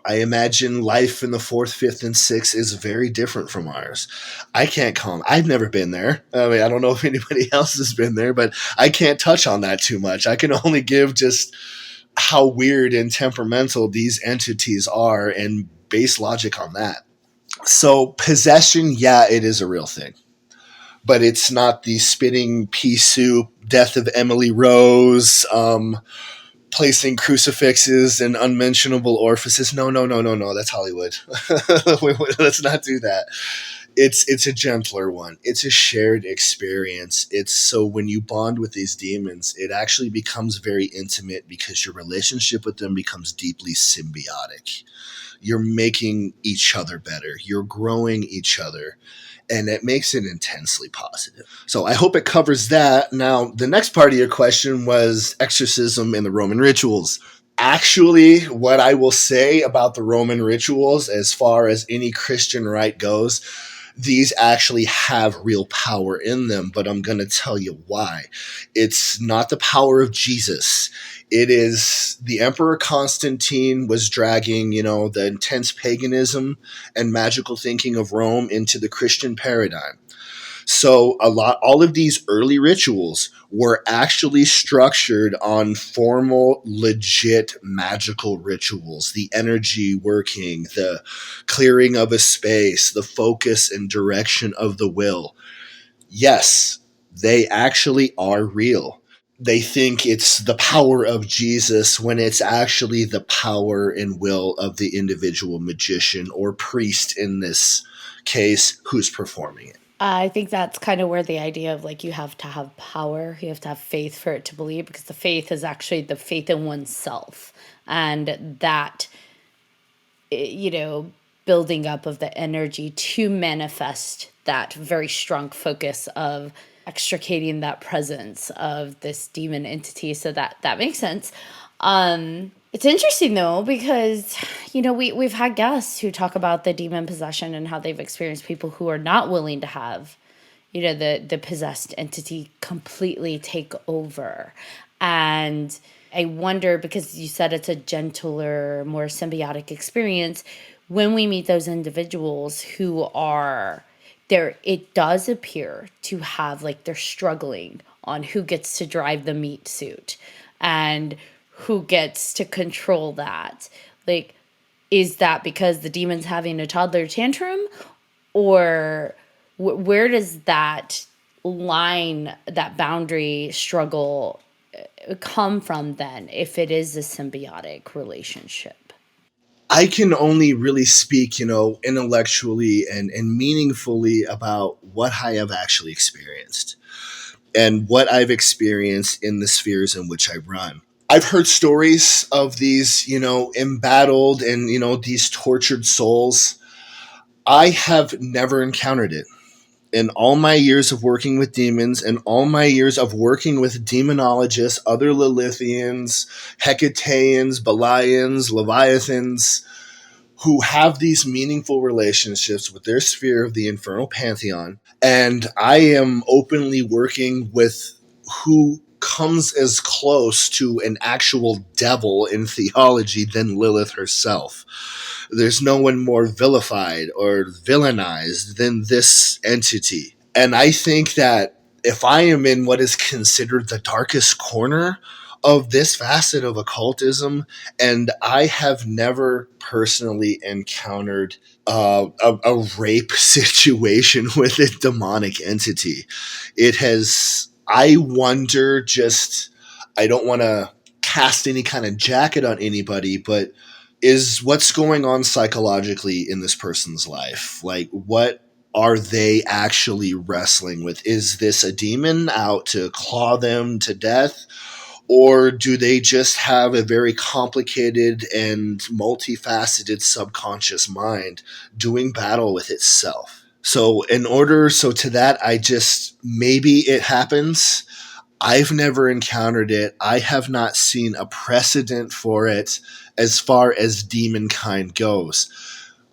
I imagine life in the 4th, 5th, and 6th is very different from ours. I can't comment. I've never been there. I mean, I don't know if anybody else has been there, but I can't touch on that too much. I can only give just how weird and temperamental these entities are and base logic on that. So possession, yeah, it is a real thing. But it's not the spitting pea soup, death of Emily Rose, placing crucifixes in unmentionable orifices. No. That's Hollywood. Let's not do that. It's a gentler one. It's a shared experience. It's so when you bond with these demons, it actually becomes very intimate because your relationship with them becomes deeply symbiotic. You're making each other better. You're growing each other. And it makes it intensely positive. So I hope it covers that. Now, the next part of your question was exorcism in the Roman rituals. Actually, what I will say about the Roman rituals, as far as any Christian rite goes, these actually have real power in them, but I'm going to tell you why. It's not the power of Jesus. It is the Emperor Constantine was dragging, the intense paganism and magical thinking of Rome into the Christian paradigm. So all of these early rituals were actually structured on formal, legit magical rituals. The energy working, the clearing of a space, the focus and direction of the will. Yes, they actually are real. They think it's the power of Jesus when it's actually the power and will of the individual magician or priest in this case who's performing it. I think that's kind of where the idea of you have to have power, you have to have faith for it to believe, because the faith is actually the faith in oneself. And that, building up of the energy to manifest that very strong focus of extricating that presence of this demon entity. So that makes sense. It's interesting though, because, we've had guests who talk about the demon possession and how they've experienced people who are not willing to have, the possessed entity completely take over. And I wonder, because you said it's a gentler, more symbiotic experience, when we meet those individuals who are there, it does appear to have they're struggling on who gets to drive the meat suit and who gets to control that. Is that because the demon's having a toddler tantrum, or where does that line, that boundary struggle come from then, if it is a symbiotic relationship? I can only really speak, intellectually and meaningfully about what I have actually experienced and what I've experienced in the spheres in which I run. I've heard stories of these, embattled and, these tortured souls. I have never encountered it. In all my years of working with demons and all my years of working with demonologists, other Lilithians, Hecateans, Belians, Leviathans, who have these meaningful relationships with their sphere of the infernal pantheon. And I am openly working with who comes as close to an actual devil in theology than Lilith herself. There's no one more vilified or villainized than this entity. And I think that if I am in what is considered the darkest corner of this facet of occultism, and I have never personally encountered a rape situation with a demonic entity. It has, I wonder, just, I don't want to cast any kind of jacket on anybody, but is what's going on psychologically in this person's life? Like, what are they actually wrestling with? Is this a demon out to claw them to death? Or do they just have a very complicated and multifaceted subconscious mind doing battle with itself? So to that, I just, maybe it happens. I've never encountered it. I have not seen a precedent for it as far as demon kind goes.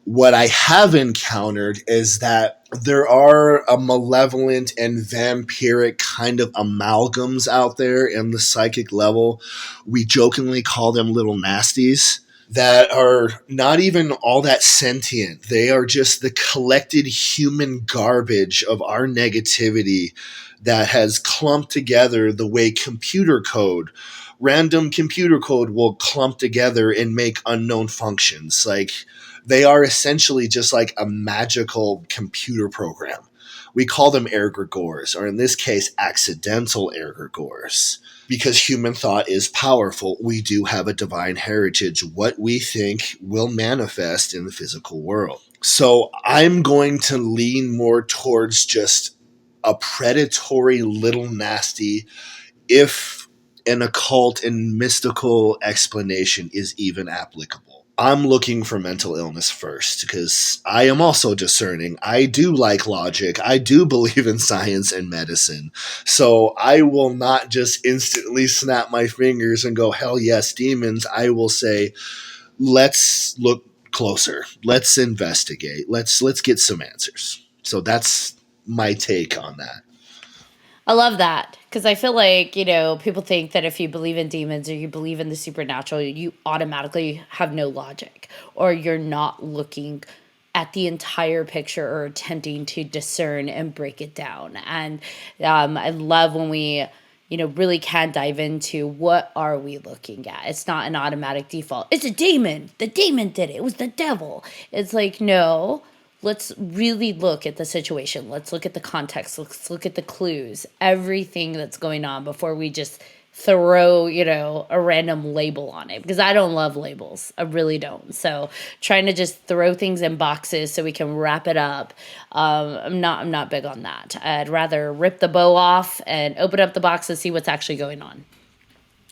What I have encountered is that there are a malevolent and vampiric kind of amalgams out there in the psychic level. We jokingly call them little nasties that are not even all that sentient. They are just the collected human garbage of our negativity that has clumped together the way random computer code will clump together and make unknown functions. Like, they are essentially just like a magical computer program. We call them egregores, or in this case, accidental egregores. Because human thought is powerful, we do have a divine heritage. What we think will manifest in the physical world. So I'm going to lean more towards just a predatory little nasty, if an occult and mystical explanation is even applicable. I'm looking for mental illness first, because I am also discerning. I do like logic. I do believe in science and medicine. So I will not just instantly snap my fingers and go, hell yes, demons. I will say, let's look closer. Let's investigate. Let's get some answers. So that's my take on that. I love that, because I feel like, people think that if you believe in demons or you believe in the supernatural, you automatically have no logic, or you're not looking at the entire picture or attempting to discern and break it down. And I love when we, really can dive into what are we looking at. It's not an automatic default. It's a demon. The demon did it. It was the devil. It's like, no. Let's really look at the situation. Let's look at the context. Let's look at the clues, everything that's going on before we just throw, a random label on it, because I don't love labels. I really don't. So trying to just throw things in boxes so we can wrap it up. I'm not big on that. I'd rather rip the bow off and open up the box and see what's actually going on.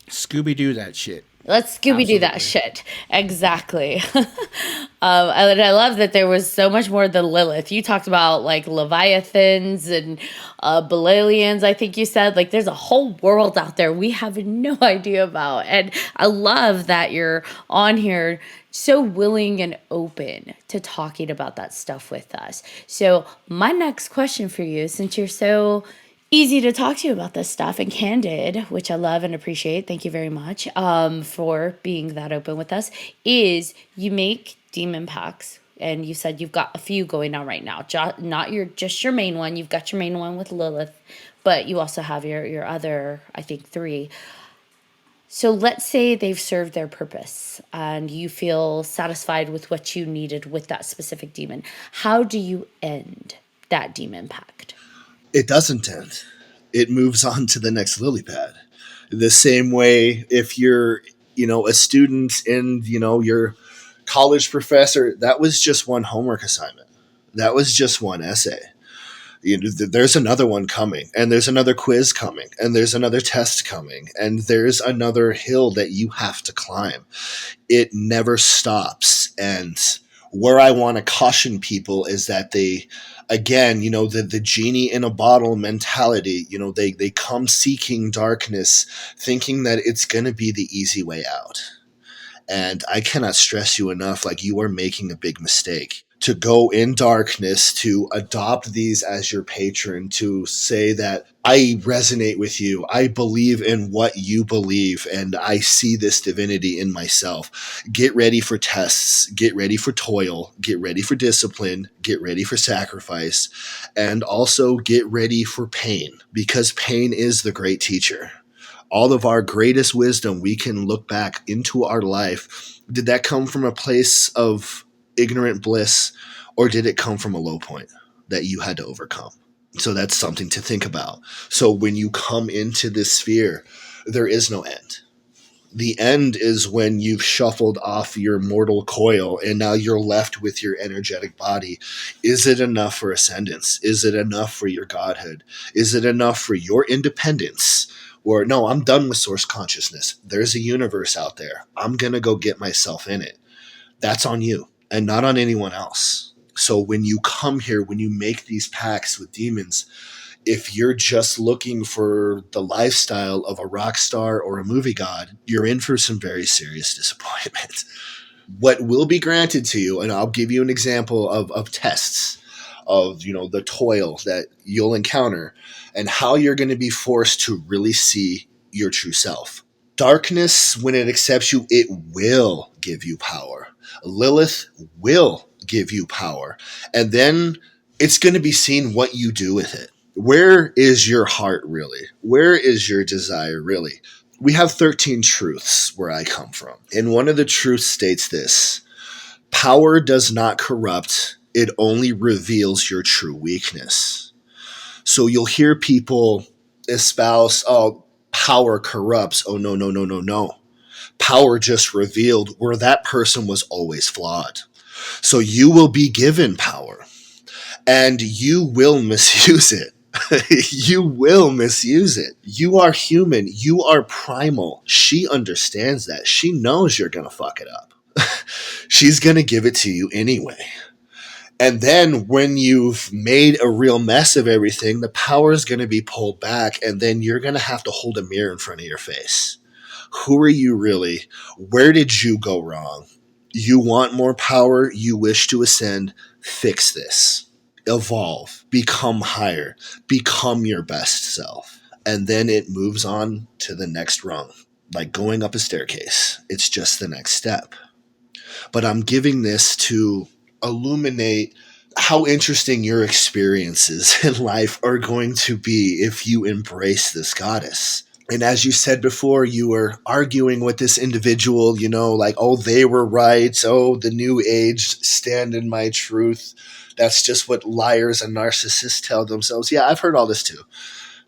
Scooby-Doo that shit. Let's Scooby-Doo that shit. Exactly. And I love that there was so much more than Lilith. You talked about like Leviathans and Lilithians, I think you said. Like, there's a whole world out there we have no idea about. And I love that you're on here so willing and open to talking about that stuff with us. So my next question for you, since you're so easy to talk to you about this stuff and candid, which I love and appreciate. Thank you very much for being that open with us, is you make demon pacts, and you said you've got a few going on right now. Not just your main one. You've got your main one with Lilith, but you also have your other, I think, 3. So let's say they've served their purpose and you feel satisfied with what you needed with that specific demon. How do you end that demon pact? It doesn't end. It moves on to the next lily pad. The same way, if you're, a student and, your college professor, that was just one homework assignment. That was just one essay. There's another one coming, and there's another quiz coming, and there's another test coming, and there's another hill that you have to climb. It never stops. And where I want to caution people is that they, again, the genie in a bottle mentality, they come seeking darkness, thinking that it's going to be the easy way out. And I cannot stress you enough, like, you are making a big mistake. to go in darkness, to adopt these as your patron, to say that I resonate with you, I believe in what you believe, and I see this divinity in myself. Get ready for tests, get ready for toil, get ready for discipline, get ready for sacrifice, and also get ready for pain, because pain is the great teacher. All of our greatest wisdom, we can look back into our life. Did that come from a place of ignorant bliss, or did it come from a low point that you had to overcome? So that's something to think about. So when you come into this sphere, there is no end. The end is when you've shuffled off your mortal coil and now you're left with your energetic body. Is it enough for ascendance? Is it enough for your godhood? Is it enough for your independence? Or no, I'm done with source consciousness. There's a universe out there. I'm going to go get myself in it. That's on you and not on anyone else. So when you come here, when you make these pacts with demons, if you're just looking for the lifestyle of a rock star or a movie god, you're in for some very serious disappointment. What will be granted to you, and I'll give you an example of tests of, the toil that you'll encounter and how you're going to be forced to really see your true self. Darkness, when it accepts you, it will give you power. Lilith will give you power. And then it's going to be seen what you do with it. Where is your heart really? Where is your desire really? We have 13 truths where I come from. And one of the truths states this: power does not corrupt. It only reveals your true weakness. So you'll hear people espouse, oh, power corrupts. Oh, no, no, no, no, no. Power just revealed where that person was always flawed. So you will be given power and you will misuse it. You will misuse it. You are human. You are primal. She understands that. She knows you're going to fuck it up. She's going to give it to you anyway. And then when you've made a real mess of everything, the power is going to be pulled back, and then you're going to have to hold a mirror in front of your face. Who are you really? Where did you go wrong? You want more power? You wish to ascend? Fix this. Evolve. Become higher. Become your best self. And then it moves on to the next rung. Like going up a staircase. It's just the next step. But I'm giving this to illuminate how interesting your experiences in life are going to be if you embrace this goddess. And as you said before, you were arguing with this individual, like, oh, they were right. Oh, the new age, stand in my truth. That's just what liars and narcissists tell themselves. Yeah, I've heard all this too.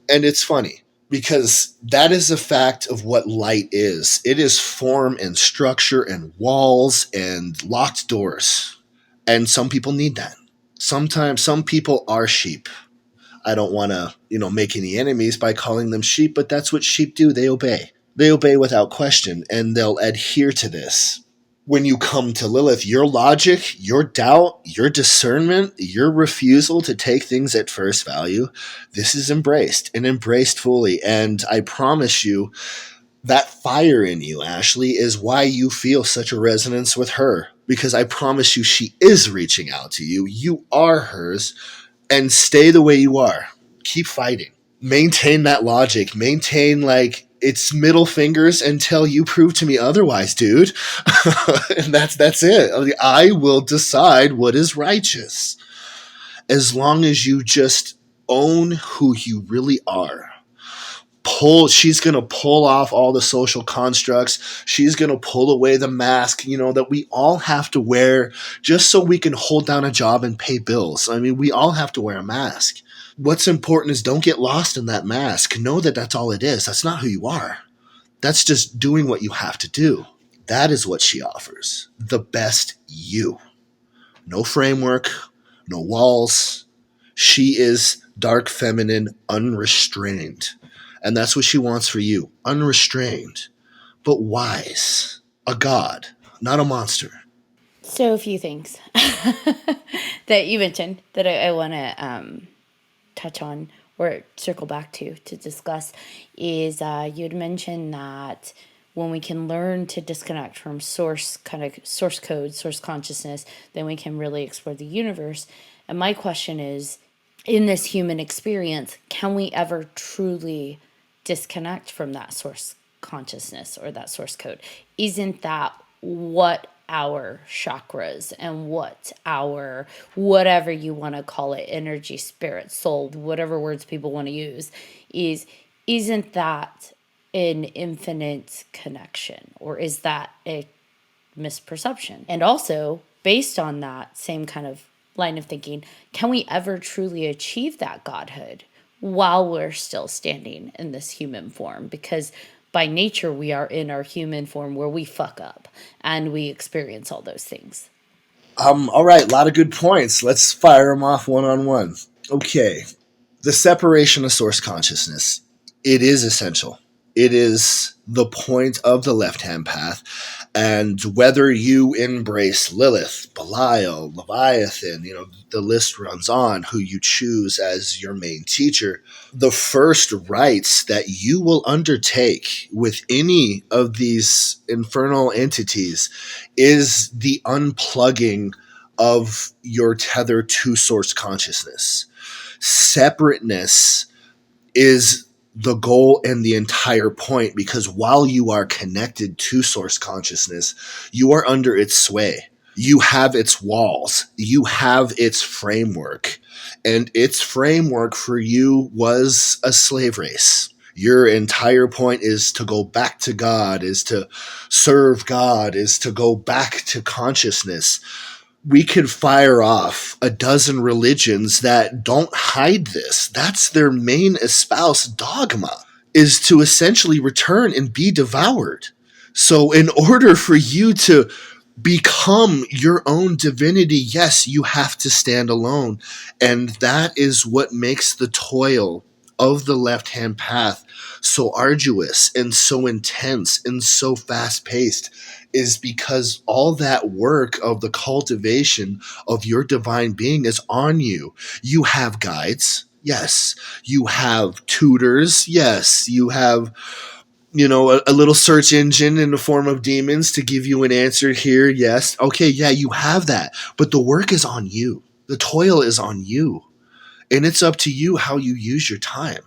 And it's funny because that is a fact of what light is. It is form and structure and walls and locked doors. And some people need that. Sometimes some people are sheep. I don't want to, make any enemies by calling them sheep, but that's what sheep do. They obey. They obey without question, and they'll adhere to this. When you come to Lilith, your logic, your doubt, your discernment, your refusal to take things at first value, this is embraced and embraced fully. And I promise you, that fire in you, Ashley, is why you feel such a resonance with her. Because I promise you, she is reaching out to you. You are hers. And stay the way you are. Keep fighting. Maintain that logic. Maintain, it's middle fingers until you prove to me otherwise, dude. And that's it. I will decide what is righteous. As long as you just own who you really are. She's going to pull off all the social constructs. She's going to pull away the mask, that we all have to wear just so we can hold down a job and pay bills. I mean, we all have to wear a mask. What's important is don't get lost in that mask. Know that that's all it is. That's not who you are. That's just doing what you have to do. That is what she offers. The best you. No framework, no walls. She is dark feminine, unrestrained. And that's what she wants for you. Unrestrained, but wise. A god, not a monster. So a few things that you mentioned that I want to touch on or circle back to discuss is you had mentioned that when we can learn to disconnect from source code, source consciousness, then we can really explore the universe. And my question is, in this human experience, can we ever truly disconnect from that source consciousness or that source code? Isn't that what our chakras and what our, whatever you want to call it, energy, spirit, soul, whatever words people want to use, isn't that an infinite connection, or is that a misperception? And also, based on that same kind of line of thinking, can we ever truly achieve that godhood while we're still standing in this human form? Because by nature, we are in our human form where we fuck up and we experience all those things. All right, a lot of good points. Let's fire them off one on one. Okay, the separation of source consciousness. It is essential. It is the point of the left-hand path. And whether you embrace Lilith, Belial, Leviathan, the list runs on, who you choose as your main teacher, the first rites that you will undertake with any of these infernal entities is the unplugging of your tether to source consciousness. Separateness is the goal and the entire point, because while you are connected to source consciousness, you are under its sway. You have its walls. You have its framework. And its framework for you was a slave race. Your entire point is to go back to God, is to serve God, is to go back to consciousness. We could fire off a dozen religions that don't hide this. That's their main espoused dogma, is to essentially return and be devoured. So in order for you to become your own divinity, yes, you have to stand alone. And that is what makes the toil of the left-hand path so arduous and so intense and so fast-paced, is because all that work of the cultivation of your divine being is on you. You have guides, yes. You have tutors, yes. You have, a little search engine in the form of demons to give you an answer here, yes. Okay, yeah, you have that. But the work is on you. The toil is on you. And it's up to you how you use your time.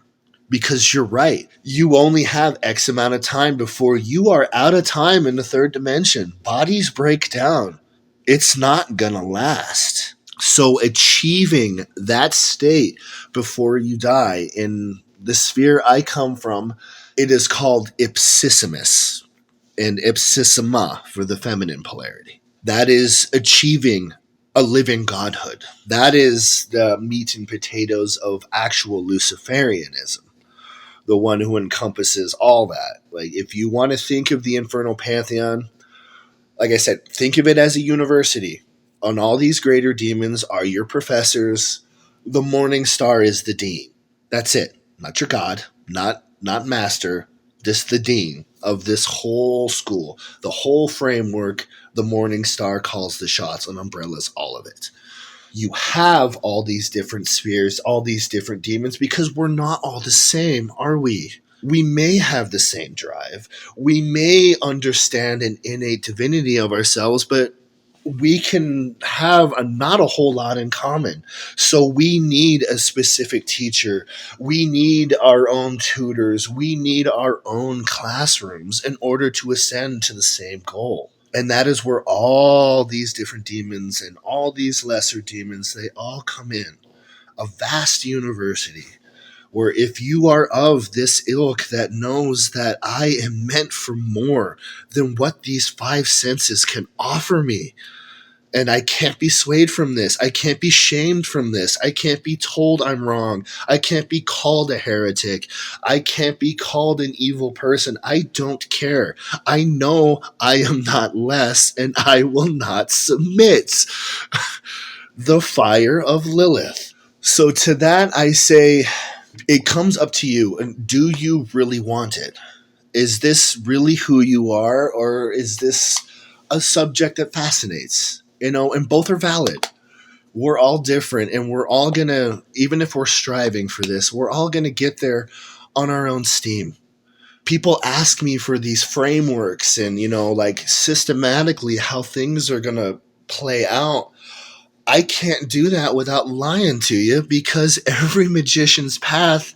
Because you're right. You only have X amount of time before you are out of time in the third dimension. Bodies break down. It's not gonna last. So achieving that state before you die, in the sphere I come from, it is called ipsissimus, and ipsissima for the feminine polarity. That is achieving a living godhood. That is the meat and potatoes of actual Luciferianism. The one who encompasses all that. Like, if you want to think of the Infernal Pantheon, like I said, think of it as a university. And all these greater demons are your professors. The Morning Star is the dean. That's it. Not your god, not master, just the dean of this whole school. The whole framework, the Morning Star calls the shots and umbrellas, all of it. You have all these different spheres, all these different demons, because we're not all the same, are we? We may have the same drive. We may understand an innate divinity of ourselves, but we can have not a whole lot in common. So we need a specific teacher. We need our own tutors. We need our own classrooms in order to ascend to the same goal. And that is where all these different demons and all these lesser demons, they all come in. A vast university where if you are of this ilk that knows that I am meant for more than what these five senses can offer me, and I can't be swayed from this. I can't be shamed from this. I can't be told I'm wrong. I can't be called a heretic. I can't be called an evil person. I don't care. I know I am not less, and I will not submit. The fire of Lilith. So to that I say, it comes up to you. And do you really want it? Is this really who you are, or is this a subject that fascinates? And both are valid. We're all different, and we're all gonna, even if we're striving for this, we're all gonna get there on our own steam. people ask me for these frameworks and, like systematically how things are going to play out. I can't do that without lying to you, because every magician's path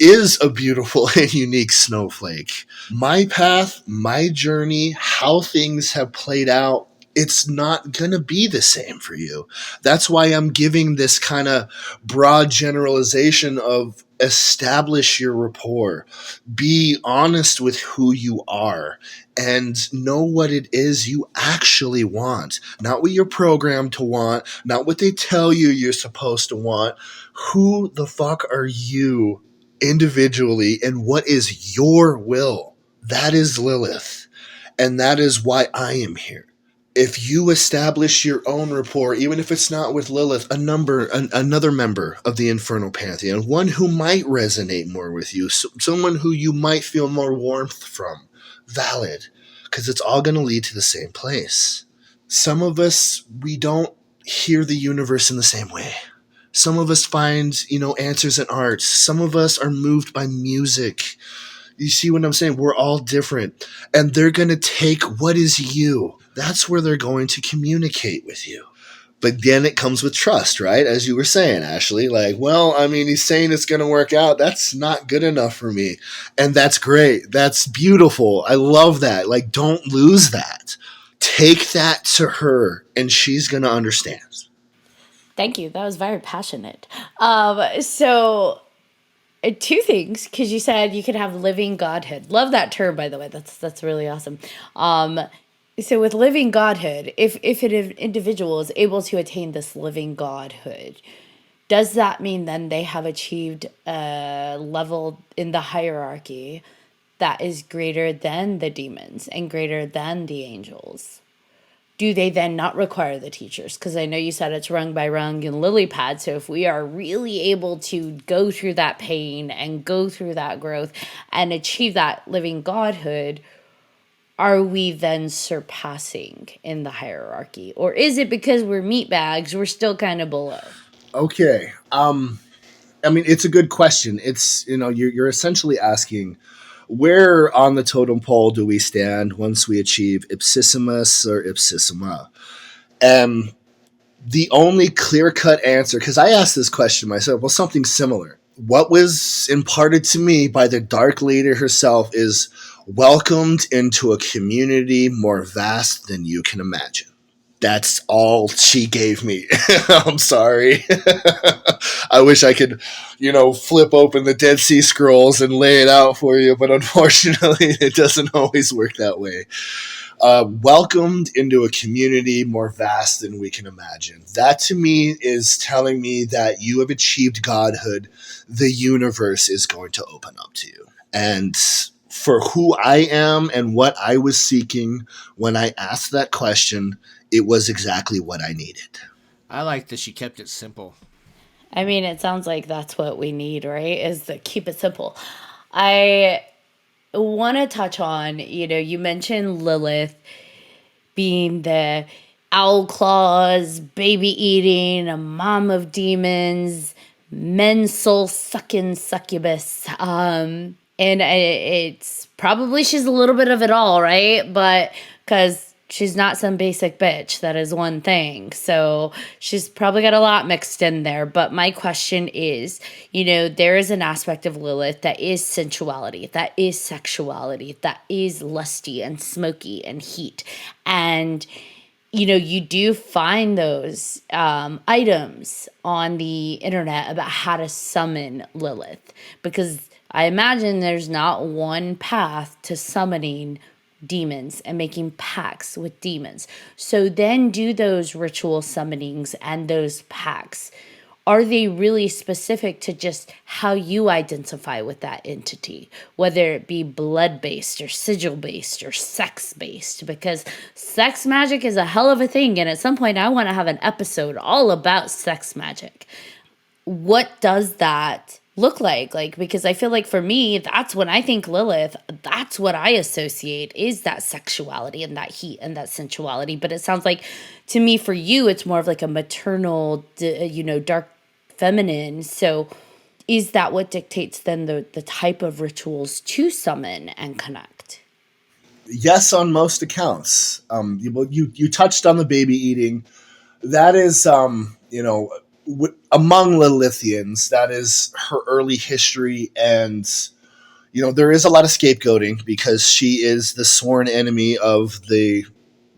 is a beautiful and unique snowflake. My path, my journey, how things have played out, it's not going to be the same for you. That's why I'm giving this kind of broad generalization of establish your rapport, be honest with who you are, and know what it is you actually want. Not what you're programmed to want, not what they tell you you're supposed to want. Who the fuck are you individually, and what is your will? That is Lilith. And that is why I am here. If you establish your own rapport, even if it's not with Lilith, another member of the Infernal Pantheon, one who might resonate more with you, someone who you might feel more warmth from, valid, because it's all going to lead to the same place. Some of us, we don't hear the universe in the same way. Some of us find, answers in art. Some of us are moved by music. You see what I'm saying? We're all different. And they're going to take what is you. That's where they're going to communicate with you. But then it comes with trust, right? As you were saying, Ashley, he's saying it's going to work out. That's not good enough for me. And that's great. That's beautiful. I love that. Don't lose that. Take that to her, and she's going to understand. Thank you. That was very passionate. So two things, because you said you could have living godhood. Love that term, by the way. That's really awesome. So with living godhood, if an individual is able to attain this living godhood, does that mean then they have achieved a level in the hierarchy that is greater than the demons and greater than the angels? Do they then not require the teachers? Because I know you said it's rung by rung and lily pad. So if we are really able to go through that pain and go through that growth and achieve that living godhood, are we then surpassing in the hierarchy? Or is it because we're meatbags, we're still kind of below? Okay. It's a good question. It's, you're essentially asking, where on the totem pole do we stand once we achieve ipsissimus or ipsissima? And the only clear-cut answer, because I asked this question myself, well, something similar. What was imparted to me by the Dark Lady herself is welcomed into a community more vast than you can imagine. That's all she gave me. I'm sorry. I wish I could, flip open the Dead Sea Scrolls and lay it out for you, but unfortunately, it doesn't always work that way. Welcomed into a community more vast than we can imagine. That to me is telling me that you have achieved godhood. The universe is going to open up to you. And for who I am and what I was seeking when I asked that question, it was exactly what I needed. I like that she kept it simple. I mean, it sounds like that's what we need, right? Is to keep it simple. I want to touch on, you mentioned Lilith being the owl claws, baby eating, a mom of demons, men's soul sucking succubus. And it's probably she's a little bit of it all, right? But because she's not some basic bitch, that is one thing. So she's probably got a lot mixed in there. But my question is, there is an aspect of Lilith that is sensuality, that is sexuality, that is lusty and smoky and heat. And, you do find those items on the internet about how to summon Lilith. Because I imagine there's not one path to summoning demons and making pacts with demons. So then do those ritual summonings and those pacts, are they really specific to just how you identify with that entity, whether it be blood-based or sigil-based or sex-based? Because sex magic is a hell of a thing, and at some point I want to have an episode all about sex magic. What does that look like? Because I feel like for me, that's when I think Lilith, that's what I associate, is that sexuality and that heat and that sensuality. But it sounds like to me, for you, it's more of like a maternal, dark feminine. So is that what dictates then the type of rituals to summon and connect? Yes, on most accounts. You touched on the baby eating. That is, among Lilithians, that is her early history. And, there is a lot of scapegoating because she is the sworn enemy of the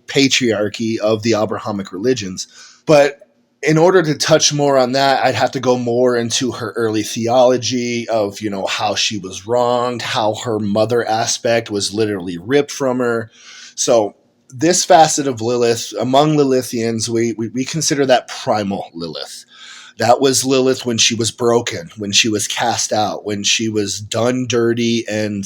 patriarchy of the Abrahamic religions. But in order to touch more on that, I'd have to go more into her early theology of, how she was wronged, how her mother aspect was literally ripped from her. So this facet of Lilith, among Lilithians, we consider that primal Lilith. That was Lilith when she was broken, when she was cast out, when she was done dirty, and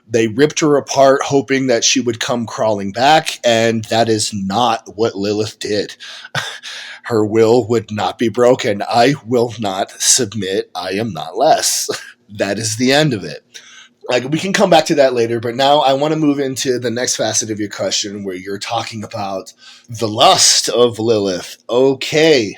they ripped her apart hoping that she would come crawling back, and that is not what Lilith did. Her will would not be broken. I will not submit. I am not less. That is the end of it. Like, we can come back to that later, but now I want to move into the next facet of your question where you're talking about the lust of Lilith. Okay.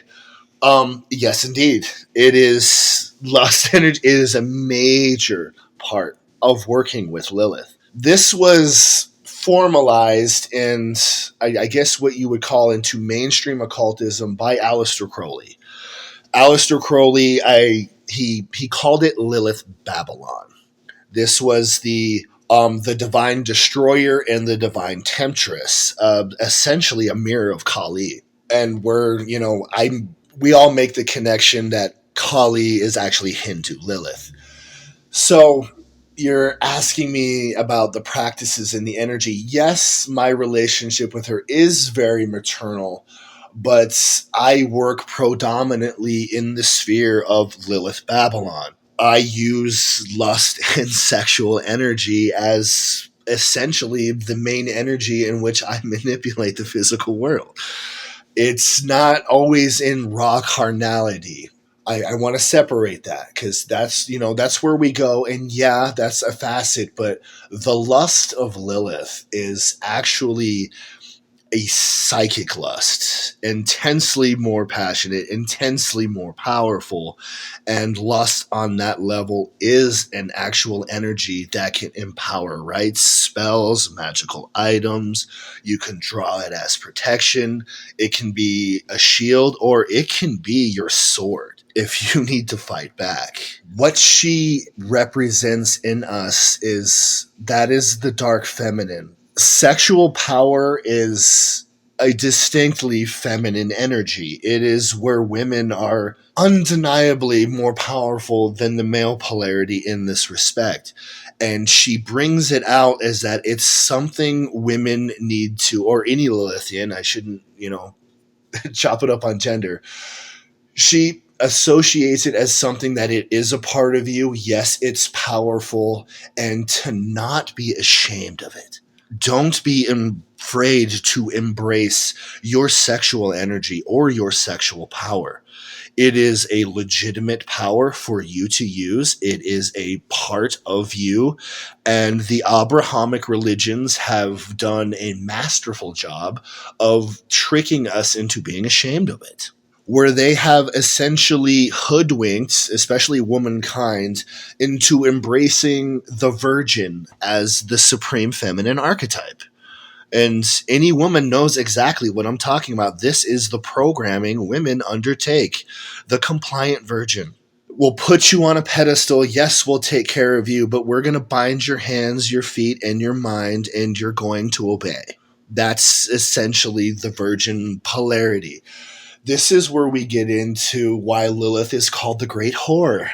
Yes, indeed. It is lust energy. It is a major part of working with Lilith. This was formalized in, I guess, what you would call into mainstream occultism by Aleister Crowley. Aleister Crowley, he called it Lilith Babylon. This was the divine destroyer and the divine temptress, essentially a mirror of Kali. And we all make the connection that Kali is actually Hindu Lilith. So you're asking me about the practices and the energy. Yes, my relationship with her is very maternal, but I work predominantly in the sphere of Lilith Babylon. I use lust and sexual energy as essentially the main energy in which I manipulate the physical world. It's not always in raw carnality. I want to separate that because that's where we go. And yeah, that's a facet, but the lust of Lilith is actually a psychic lust, intensely more passionate, intensely more powerful, and lust on that level is an actual energy that can empower, right? Spells, magical items. You can draw it as protection. It can be a shield, or it can be your sword if you need to fight back. What she represents in us is the dark feminine. Sexual power is a distinctly feminine energy. It is where women are undeniably more powerful than the male polarity in this respect. And she brings it out as that it's something women need to, or any Lilithian, I shouldn't, chop it up on gender. She associates it as something that it is a part of you. Yes, it's powerful, and to not be ashamed of it. Don't be afraid to embrace your sexual energy or your sexual power. It is a legitimate power for you to use. It is a part of you. And the Abrahamic religions have done a masterful job of tricking us into being ashamed of it, where they have essentially hoodwinked, especially womankind, into embracing the virgin as the supreme feminine archetype. And any woman knows exactly what I'm talking about. This is the programming women undertake. The compliant virgin. We'll put you on a pedestal. Yes, we'll take care of you, but we're going to bind your hands, your feet, and your mind, and you're going to obey. That's essentially the virgin polarity. This is where we get into why Lilith is called the Great Whore,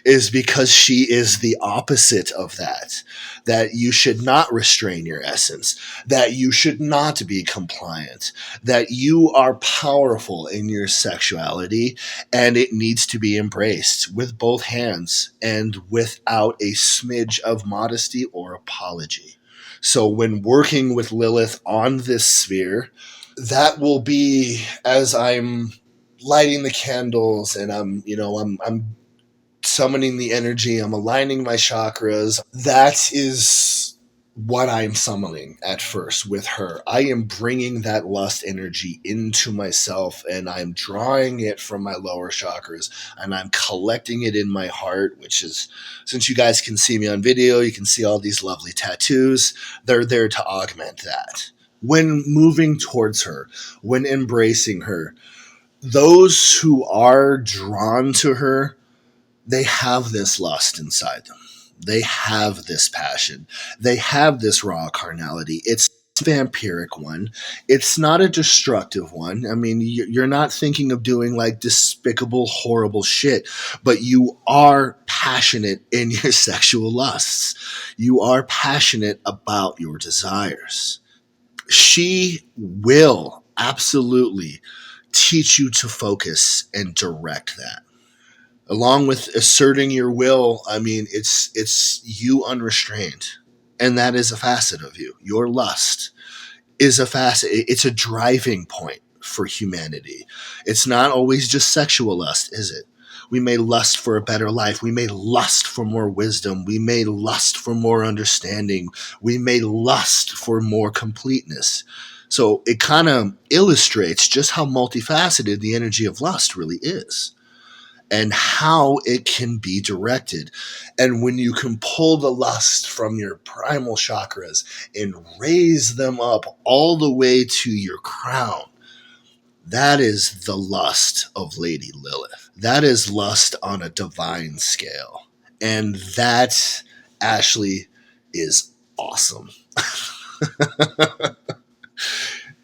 is because she is the opposite of that. That you should not restrain your essence, that you should not be compliant, that you are powerful in your sexuality, and it needs to be embraced with both hands and without a smidge of modesty or apology. So when working with Lilith on this sphere, that will be as I'm lighting the candles and I'm summoning the energy, I'm aligning my chakras. That is what I'm summoning at first with her. I am bringing that lust energy into myself, and I'm drawing it from my lower chakras, and I'm collecting it in my heart, which is, since you guys can see me on video, you can see all these lovely tattoos. They're there to augment that. When moving towards her, when embracing her, those who are drawn to her, they have this lust inside them. They have this passion. They have this raw carnality. It's a vampiric one. It's not a destructive one. I mean, you're not thinking of doing like despicable, horrible shit, but you are passionate in your sexual lusts. You are passionate about your desires. She will absolutely teach you to focus and direct that. Along with asserting your will, I mean, it's you unrestrained. And that is a facet of you. Your lust is a facet. It's a driving point for humanity. It's not always just sexual lust, is it? We may lust for a better life. We may lust for more wisdom. We may lust for more understanding. We may lust for more completeness. So it kind of illustrates just how multifaceted the energy of lust really is, and how it can be directed. And when you can pull the lust from your primal chakras and raise them up all the way to your crown, that is the lust of Lady Lilith. That is lust on a divine scale. And that, Ashley, is awesome.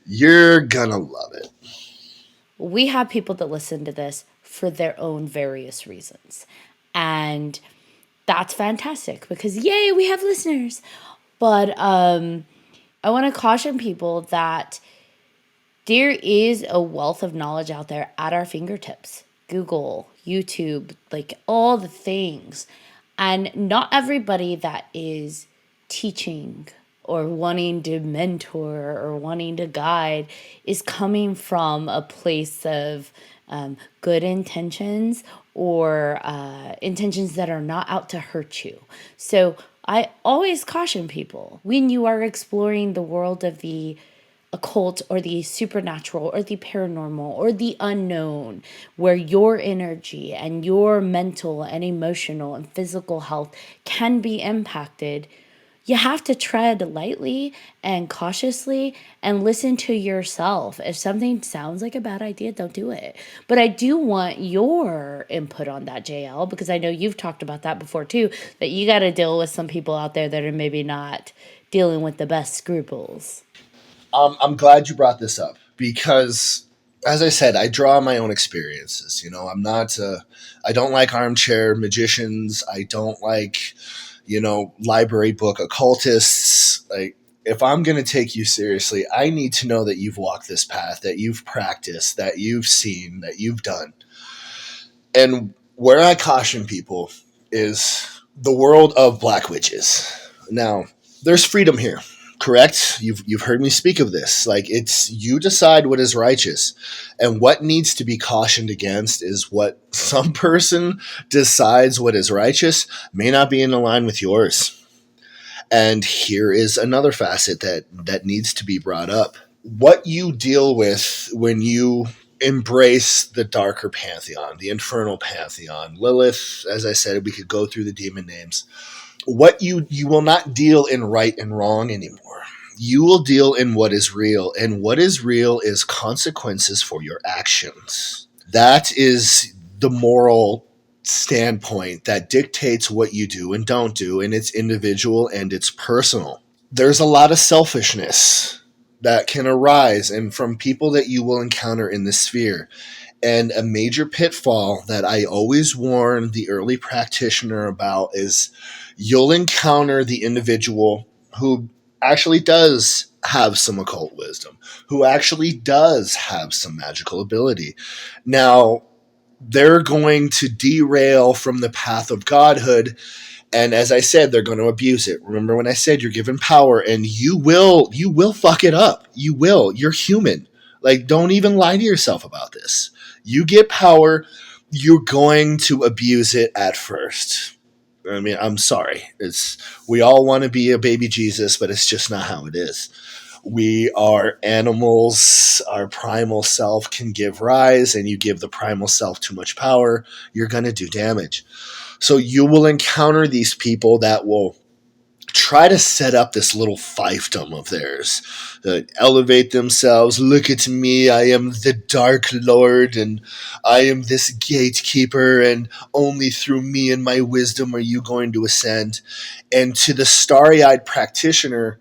You're gonna love it. We have people that listen to this for their own various reasons. And that's fantastic because, yay, we have listeners. But I want to caution people that there is a wealth of knowledge out there at our fingertips. Google, YouTube, like all the things. And not everybody that is teaching or wanting to mentor or wanting to guide is coming from a place of good intentions or intentions that are not out to hurt you. So I always caution people when you are exploring the world of the occult or the supernatural or the paranormal or the unknown, where your energy and your mental and emotional and physical health can be impacted, you have to tread lightly and cautiously and listen to yourself. If something sounds like a bad idea, don't do it. But I do want your input on that, JL, because I know you've talked about that before too, that you got to deal with some people out there that are maybe not dealing with the best scruples. I'm glad you brought this up because, as I said, I draw my own experiences. You know, I don't like armchair magicians. I don't like, library book occultists. Like, if I'm going to take you seriously, I need to know that you've walked this path, that you've practiced, that you've seen, that you've done. And where I caution people is the world of black witches. Now, there's freedom here. Correct? You've heard me speak of this. Like, it's you decide what is righteous, and what needs to be cautioned against is what some person decides what is righteous may not be in line with yours. And here is another facet that needs to be brought up. What you deal with when you embrace the darker pantheon, the infernal pantheon, Lilith, as I said, we could go through the demon names. What you will not deal in right and wrong anymore. You will deal in what is real, and what is real is consequences for your actions. That is the moral standpoint that dictates what you do and don't do, and it's individual and it's personal. There's a lot of selfishness that can arise and from people that you will encounter in this sphere. And a major pitfall that I always warn the early practitioner about is you'll encounter the individual who actually does have some occult wisdom, who actually does have some magical ability. Now, they're going to derail from the path of godhood. And as I said, they're going to abuse it. Remember when I said you're given power, and you will fuck it up. You will. You're human. Like, don't even lie to yourself about this. You get power, you're going to abuse it at first. I mean, I'm sorry. We all want to be a baby Jesus, but it's just not how it is. We are animals. Our primal self can give rise, and you give the primal self too much power, you're going to do damage. So you will encounter these people that will try to set up this little fiefdom of theirs, elevate themselves. Look at me, I am the Dark Lord, and I am this gatekeeper, and only through me and my wisdom are you going to ascend. And to the starry-eyed practitioner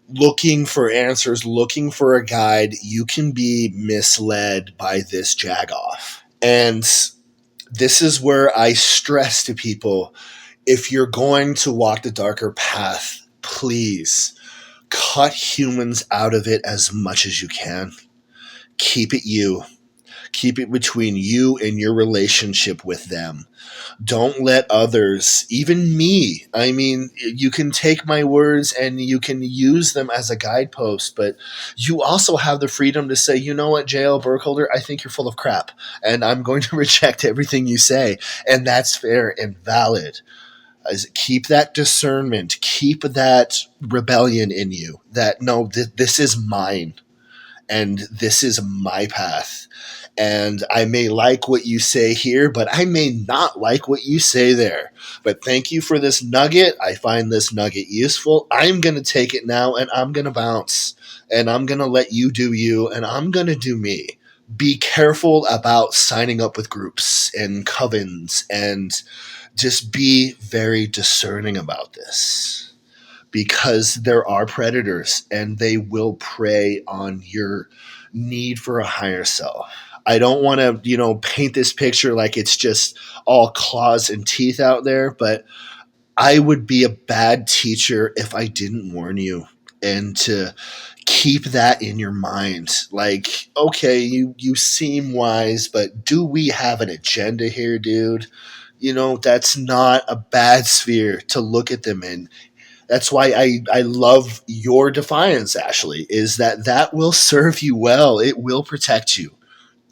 looking for answers, looking for a guide, you can be misled by this jagoff. And this is where I stress to people, if you're going to walk the darker path, please cut humans out of it as much as you can. Keep it you. Keep it between you and your relationship with them. Don't let others, even me, I mean, you can take my words and you can use them as a guidepost, but you also have the freedom to say, you know what, JL Burkholder, I think you're full of crap, and I'm going to reject everything you say, and that's fair and valid. Keep that discernment, keep that rebellion in you, that no, this is mine, and this is my path. And I may like what you say here, but I may not like what you say there. But thank you for this nugget. I find this nugget useful. I'm going to take it now, and I'm going to bounce. And I'm going to let you do you, and I'm going to do me. Be careful about signing up with groups and covens, and just be very discerning about this. Because there are predators, and they will prey on your need for a higher self. I don't want to, paint this picture like it's just all claws and teeth out there, but I would be a bad teacher if I didn't warn you, and to keep that in your mind. Like, okay, you seem wise, but do we have an agenda here, dude? That's not a bad sphere to look at them in. That's why I love your defiance, Ashley, is that will serve you well. It will protect you.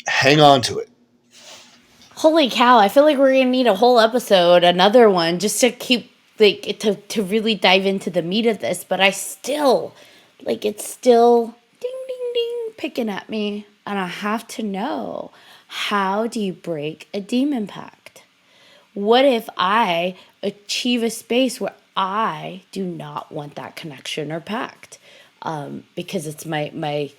Hang on to it. Holy cow, I feel like we're gonna need a whole episode, another one, just to keep to really dive into the meat of this, but I still it's still ding ding ding picking at me, and I have to know, how do you break a demon pact? What if I achieve a space where I do not want that connection or pact? Because it's my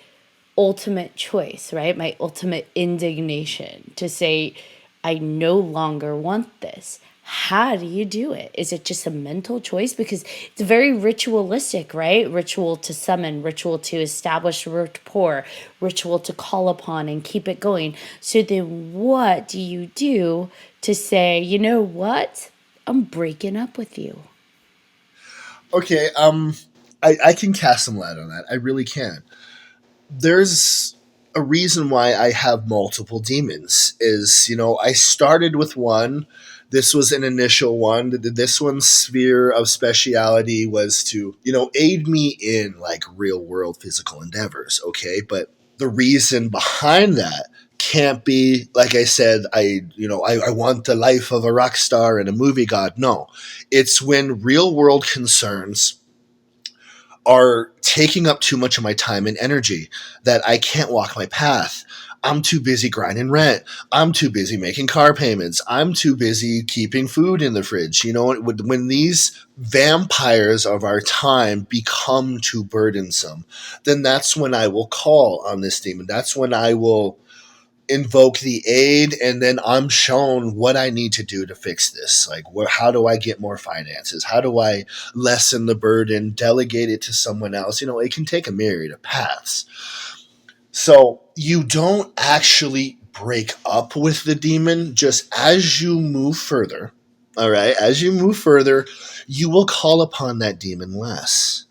ultimate choice, right? My ultimate indignation to say, I no longer want this. How do you do it? Is it just a mental choice? Because it's very ritualistic, right? Ritual to summon, ritual to establish rapport, ritual to call upon and keep it going. So then what do you do to say, you know what? I'm breaking up with you. Okay, I can cast some light on that. I really can. There's a reason why I have multiple demons. I started with one. This was an initial one. This one's sphere of speciality was to, aid me in like real world physical endeavors. Okay. But the reason behind that can't be, like I said, I want the life of a rock star and a movie god. No, it's when real world concerns are taking up too much of my time and energy that I can't walk my path. I'm too busy grinding rent. I'm too busy making car payments. I'm too busy keeping food in the fridge. When these vampires of our time become too burdensome, then that's when I will call on this demon. That's when I will invoke the aid, and then I'm shown what I need to do to fix this. Like, how do I get more finances? How do I lessen the burden, delegate it to someone else? It can take a myriad of paths. So you don't actually break up with the demon. Just as you move further, all right, as you move further, you will call upon that demon less.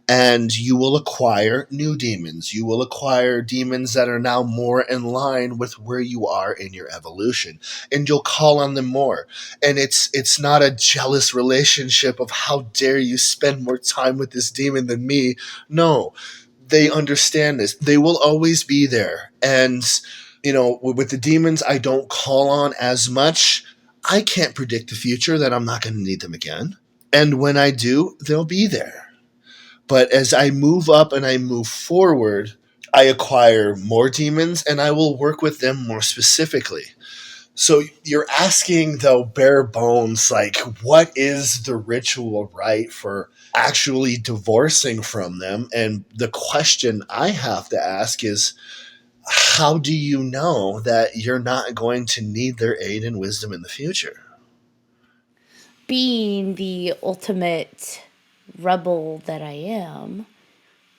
And you will acquire new demons. You will acquire demons that are now more in line with where you are in your evolution. And you'll call on them more. And it's not a jealous relationship of how dare you spend more time with this demon than me. No, they understand this. They will always be there. And, with the demons I don't call on as much, I can't predict the future that I'm not going to need them again. And when I do, they'll be there. But as I move up and I move forward, I acquire more demons and I will work with them more specifically. So you're asking, though, bare bones, like, what is the ritual right for actually divorcing from them? And the question I have to ask is, how do you know that you're not going to need their aid and wisdom in the future? Being the ultimate rebel that I am,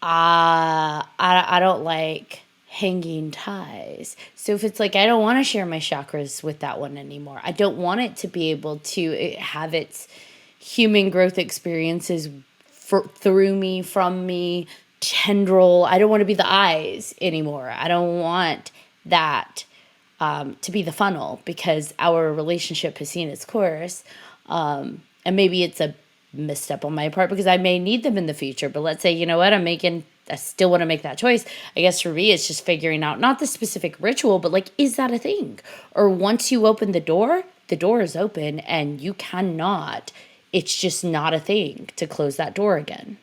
I don't like hanging ties. So if it's like I don't want to share my chakras with that one anymore, I don't want it to be able to have its human growth experiences through me, from me, tendril. I don't want to be the eyes anymore. I don't want that to be the funnel, because our relationship has seen its course. And maybe it's a misstep on my part because I may need them in the future. But let's say, you know what, I still want to make that choice. I guess for me, it's just figuring out not the specific ritual, but like, is that a thing? Or once you open the door is open and you cannot, it's just not a thing to close that door again.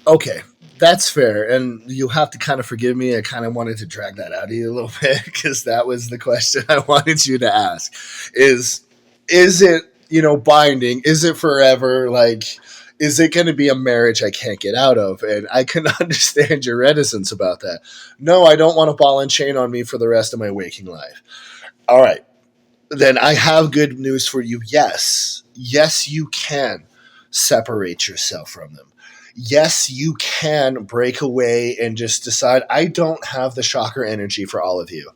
Okay, that's fair. And you have to kind of forgive me. I kind of wanted to drag that out of you a little bit because that was the question I wanted you to ask. Is it, binding? Is it forever? Like, is it going to be a marriage I can't get out of? And I can understand your reticence about that. No, I don't want a ball and chain on me for the rest of my waking life. All right. Then I have good news for you. Yes, you can separate yourself from them. Yes, you can break away and just decide, I don't have the chakra energy for all of you,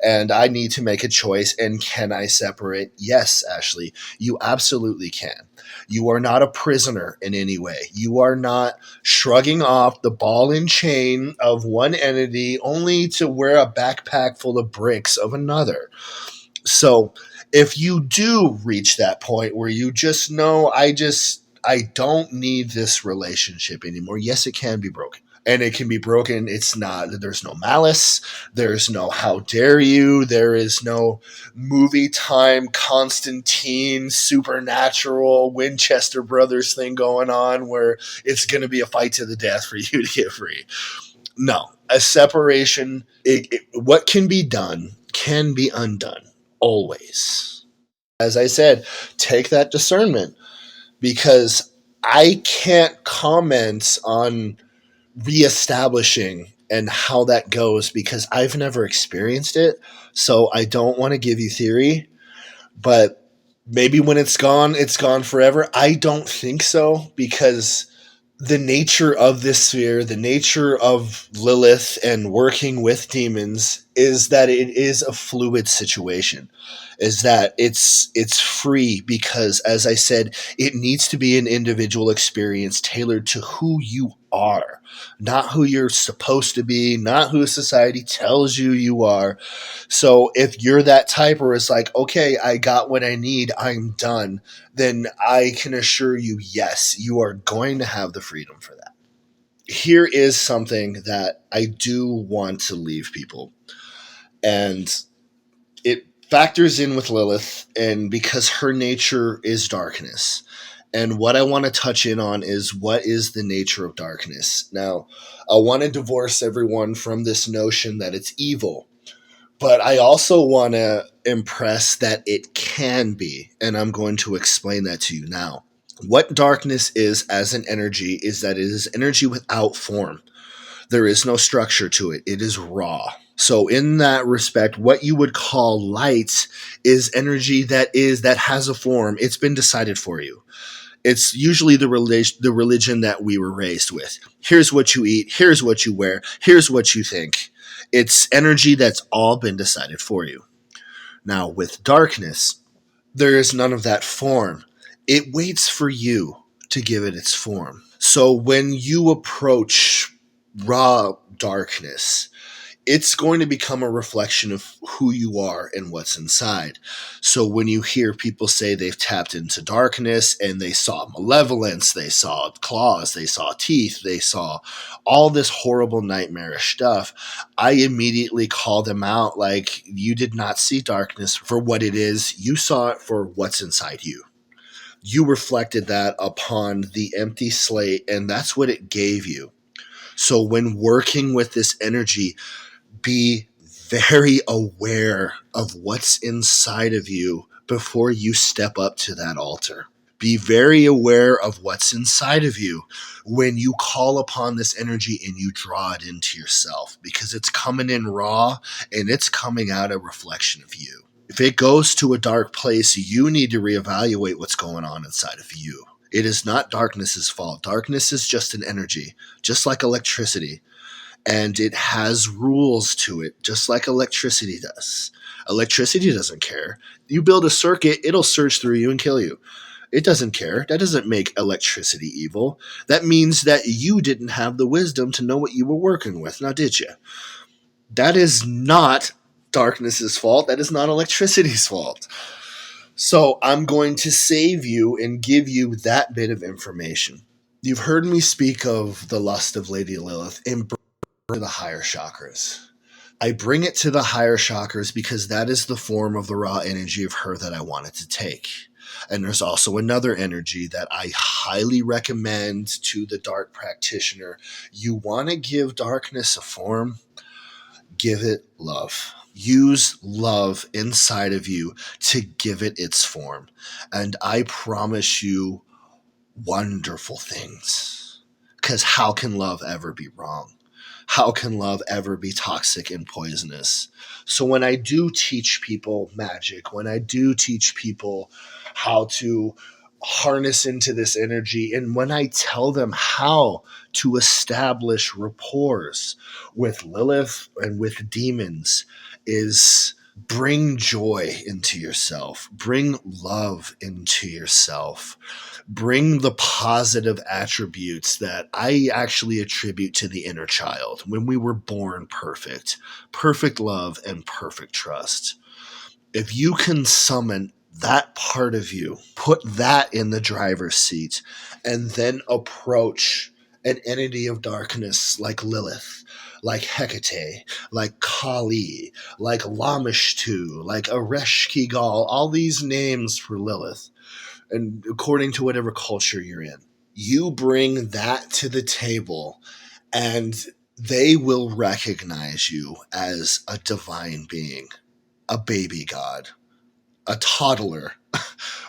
and I need to make a choice. And can I separate? Yes, Ashley, you absolutely can. You are not a prisoner in any way. You are not shrugging off the ball and chain of one entity only to wear a backpack full of bricks of another. So if you do reach that point where you just know, I don't need this relationship anymore. Yes, it can be broken. And it can be broken. It's not, there's no malice. There's no how dare you. There is no movie time, Constantine, supernatural, Winchester Brothers thing going on where it's going to be a fight to the death for you to get free. No, a separation, what can be done can be undone. Always. As I said, take that discernment, because I can't comment on reestablishing and how that goes because I've never experienced it. So I don't want to give you theory, but maybe when it's gone forever. I don't think so, because the nature of this sphere, the nature of Lilith and working with demons is that it is a fluid situation, is that it's free because, as I said, it needs to be an individual experience tailored to who you are, not who you're supposed to be, not who society tells you are. So if you're that type where it's like, okay, I got what I need, I'm done, then I can assure you, yes, you are going to have the freedom for that. Here is something that I do want to leave people, and it factors in with Lilith, and because her nature is darkness. And what I want to touch in on is, what is the nature of darkness? Now, I want to divorce everyone from this notion that it's evil, but I also want to impress that it can be, and I'm going to explain that to you now. What darkness is as an energy is that it is energy without form. There is no structure to it. It is raw. So in that respect, what you would call light is energy that has a form. It's been decided for you. It's usually the religion that we were raised with. Here's what you eat. Here's what you wear. Here's what you think. It's energy that's all been decided for you. Now, with darkness, there is none of that form. It waits for you to give it its form. So when you approach raw darkness, it's going to become a reflection of who you are and what's inside. So when you hear people say they've tapped into darkness and they saw malevolence, they saw claws, they saw teeth, they saw all this horrible nightmarish stuff, I immediately call them out like, you did not see darkness for what it is. You saw it for what's inside you. You reflected that upon the empty slate, and that's what it gave you. So when working with this energy, be very aware of what's inside of you before you step up to that altar. Be very aware of what's inside of you when you call upon this energy and you draw it into yourself, because it's coming in raw and it's coming out a reflection of you. If it goes to a dark place, you need to reevaluate what's going on inside of you. It is not darkness's fault. Darkness is just an energy, just like electricity. And it has rules to it, just like electricity does. Electricity doesn't care. You build a circuit, it'll surge through you and kill you. It doesn't care. That doesn't make electricity evil. That means that you didn't have the wisdom to know what you were working with, now did you? That is not darkness's fault. That is not electricity's fault. So I'm going to save you and give you that bit of information. You've heard me speak of the lust of Lady Lilith and to the higher chakras. I bring it to the higher chakras because that is the form of the raw energy of her that I wanted to take. And there's also another energy that I highly recommend to the dark practitioner. You want to give darkness a form, give it love. Use love inside of you to give it its form. And I promise you wonderful things. Because how can love ever be wrong? How can love ever be toxic and poisonous? So when I do teach people magic, when I do teach people how to harness into this energy, and when I tell them how to establish rapport with Lilith and with demons, is bring joy into yourself, bring love into yourself, bring the positive attributes that I actually attribute to the inner child when we were born perfect, perfect love and perfect trust. If you can summon that part of you, put that in the driver's seat, and then approach an entity of darkness like Lilith, like Hecate, like Kali, like Lamishtu, like Ereshkigal, all these names for Lilith, and according to whatever culture you're in, you bring that to the table and they will recognize you as a divine being, a baby god, a toddler,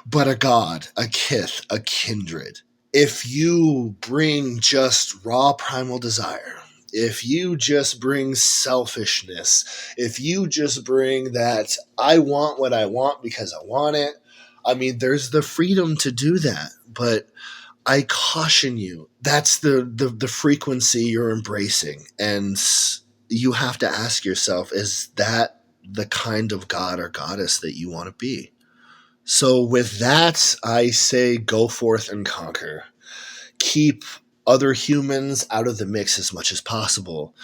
but a god, a kith, a kindred. If you bring just raw primal desire, if you just bring selfishness, if you just bring that I want what I want because I want it, I mean, there's the freedom to do that, but I caution you, that's the frequency you're embracing. And you have to ask yourself, is that the kind of god or goddess that you want to be? So with that, I say go forth and conquer. Keep other humans out of the mix as much as possible.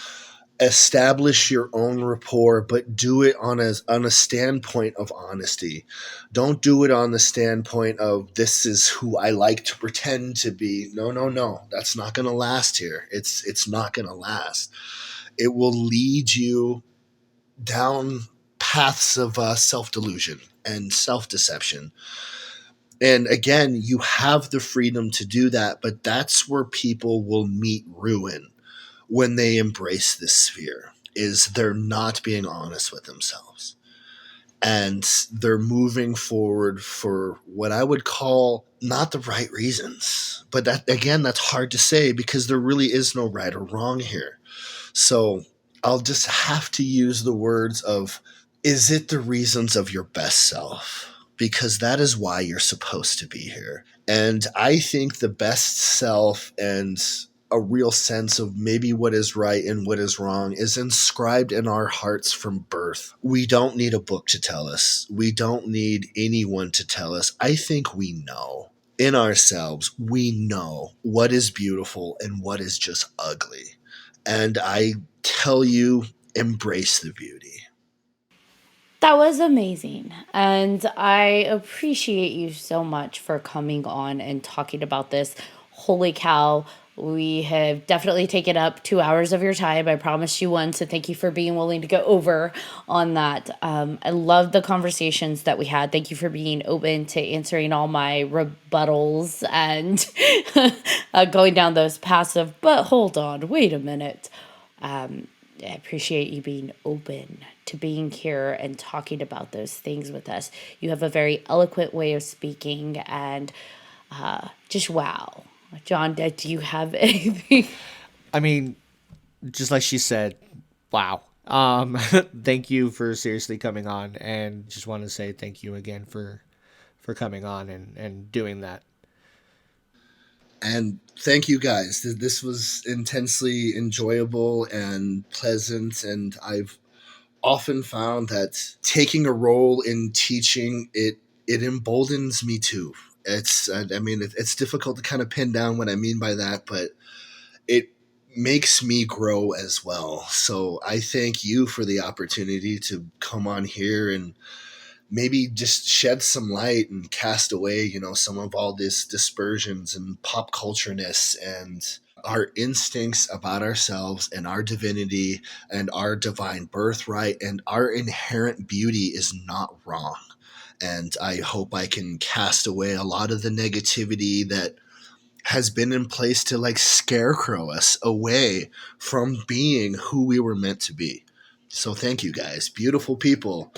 Establish your own rapport, but do it on a standpoint of honesty. Don't do it on the standpoint of this is who I like to pretend to be. No. That's not going to last here. It's not going to last. It will lead you down paths of self-delusion and self-deception. And again, you have the freedom to do that, but that's where people will meet ruin when they embrace this sphere, is they're not being honest with themselves. And they're moving forward for what I would call not the right reasons. But that, again, that's hard to say because there really is no right or wrong here. So I'll just have to use the words of, is it the reasons of your best self? Because that is why you're supposed to be here. And I think the best self and a real sense of maybe what is right and what is wrong is inscribed in our hearts from birth. We don't need a book to tell us. We don't need anyone to tell us. I think we know in ourselves, we know what is beautiful and what is just ugly. And I tell you, embrace the beauty. That was amazing. And I appreciate you so much for coming on and talking about this. Holy cow. We have definitely taken up 2 hours of your time. I promised you one. So thank you for being willing to go over on that. I love the conversations that we had. Thank you for being open to answering all my rebuttals and going down those passive. But hold on, wait a minute. I appreciate you being open to being here and talking about those things with us. You have a very eloquent way of speaking, and just wow. John, do you have anything? I mean, just like she said, wow. Thank you for seriously coming on, and just want to say thank you again for coming on and doing that. And thank you guys. This was intensely enjoyable and pleasant, and I've often found that taking a role in teaching it emboldens me too. It's difficult to kind of pin down what I mean by that, but it makes me grow as well. So I thank you for the opportunity to come on here and maybe just shed some light and cast away, some of all this dispersions and pop cultureness and our instincts about ourselves and our divinity and our divine birthright and our inherent beauty is not wrong. And I hope I can cast away a lot of the negativity that has been in place to like scarecrow us away from being who we were meant to be. So thank you guys, beautiful people.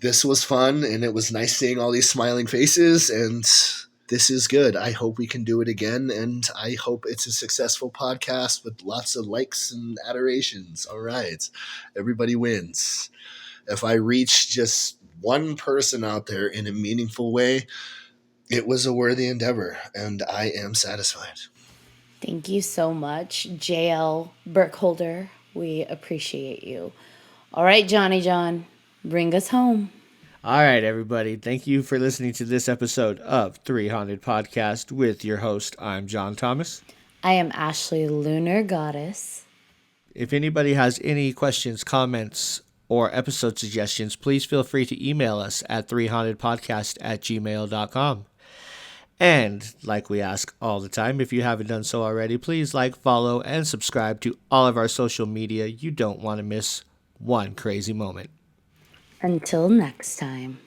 This was fun, and it was nice seeing all these smiling faces, and this is good. I hope we can do it again, and I hope it's a successful podcast with lots of likes and adorations. All right. Everybody wins. If I reach just one person out there in a meaningful way, it was a worthy endeavor, and I am satisfied. Thank you so much, JL Burkholder. We appreciate you. All right, Johnny John, bring us home. All right, everybody. Thank you for listening to this episode of 3Haunted Podcast with your host. I'm John Thomas. I am Ashley Lunar Goddess. If anybody has any questions, comments, or episode suggestions, please feel free to email us at 3hauntedpodcast@gmail.com. And like we ask all the time, if you haven't done so already, please like, follow, and subscribe to all of our social media. You don't want to miss one crazy moment. Until next time.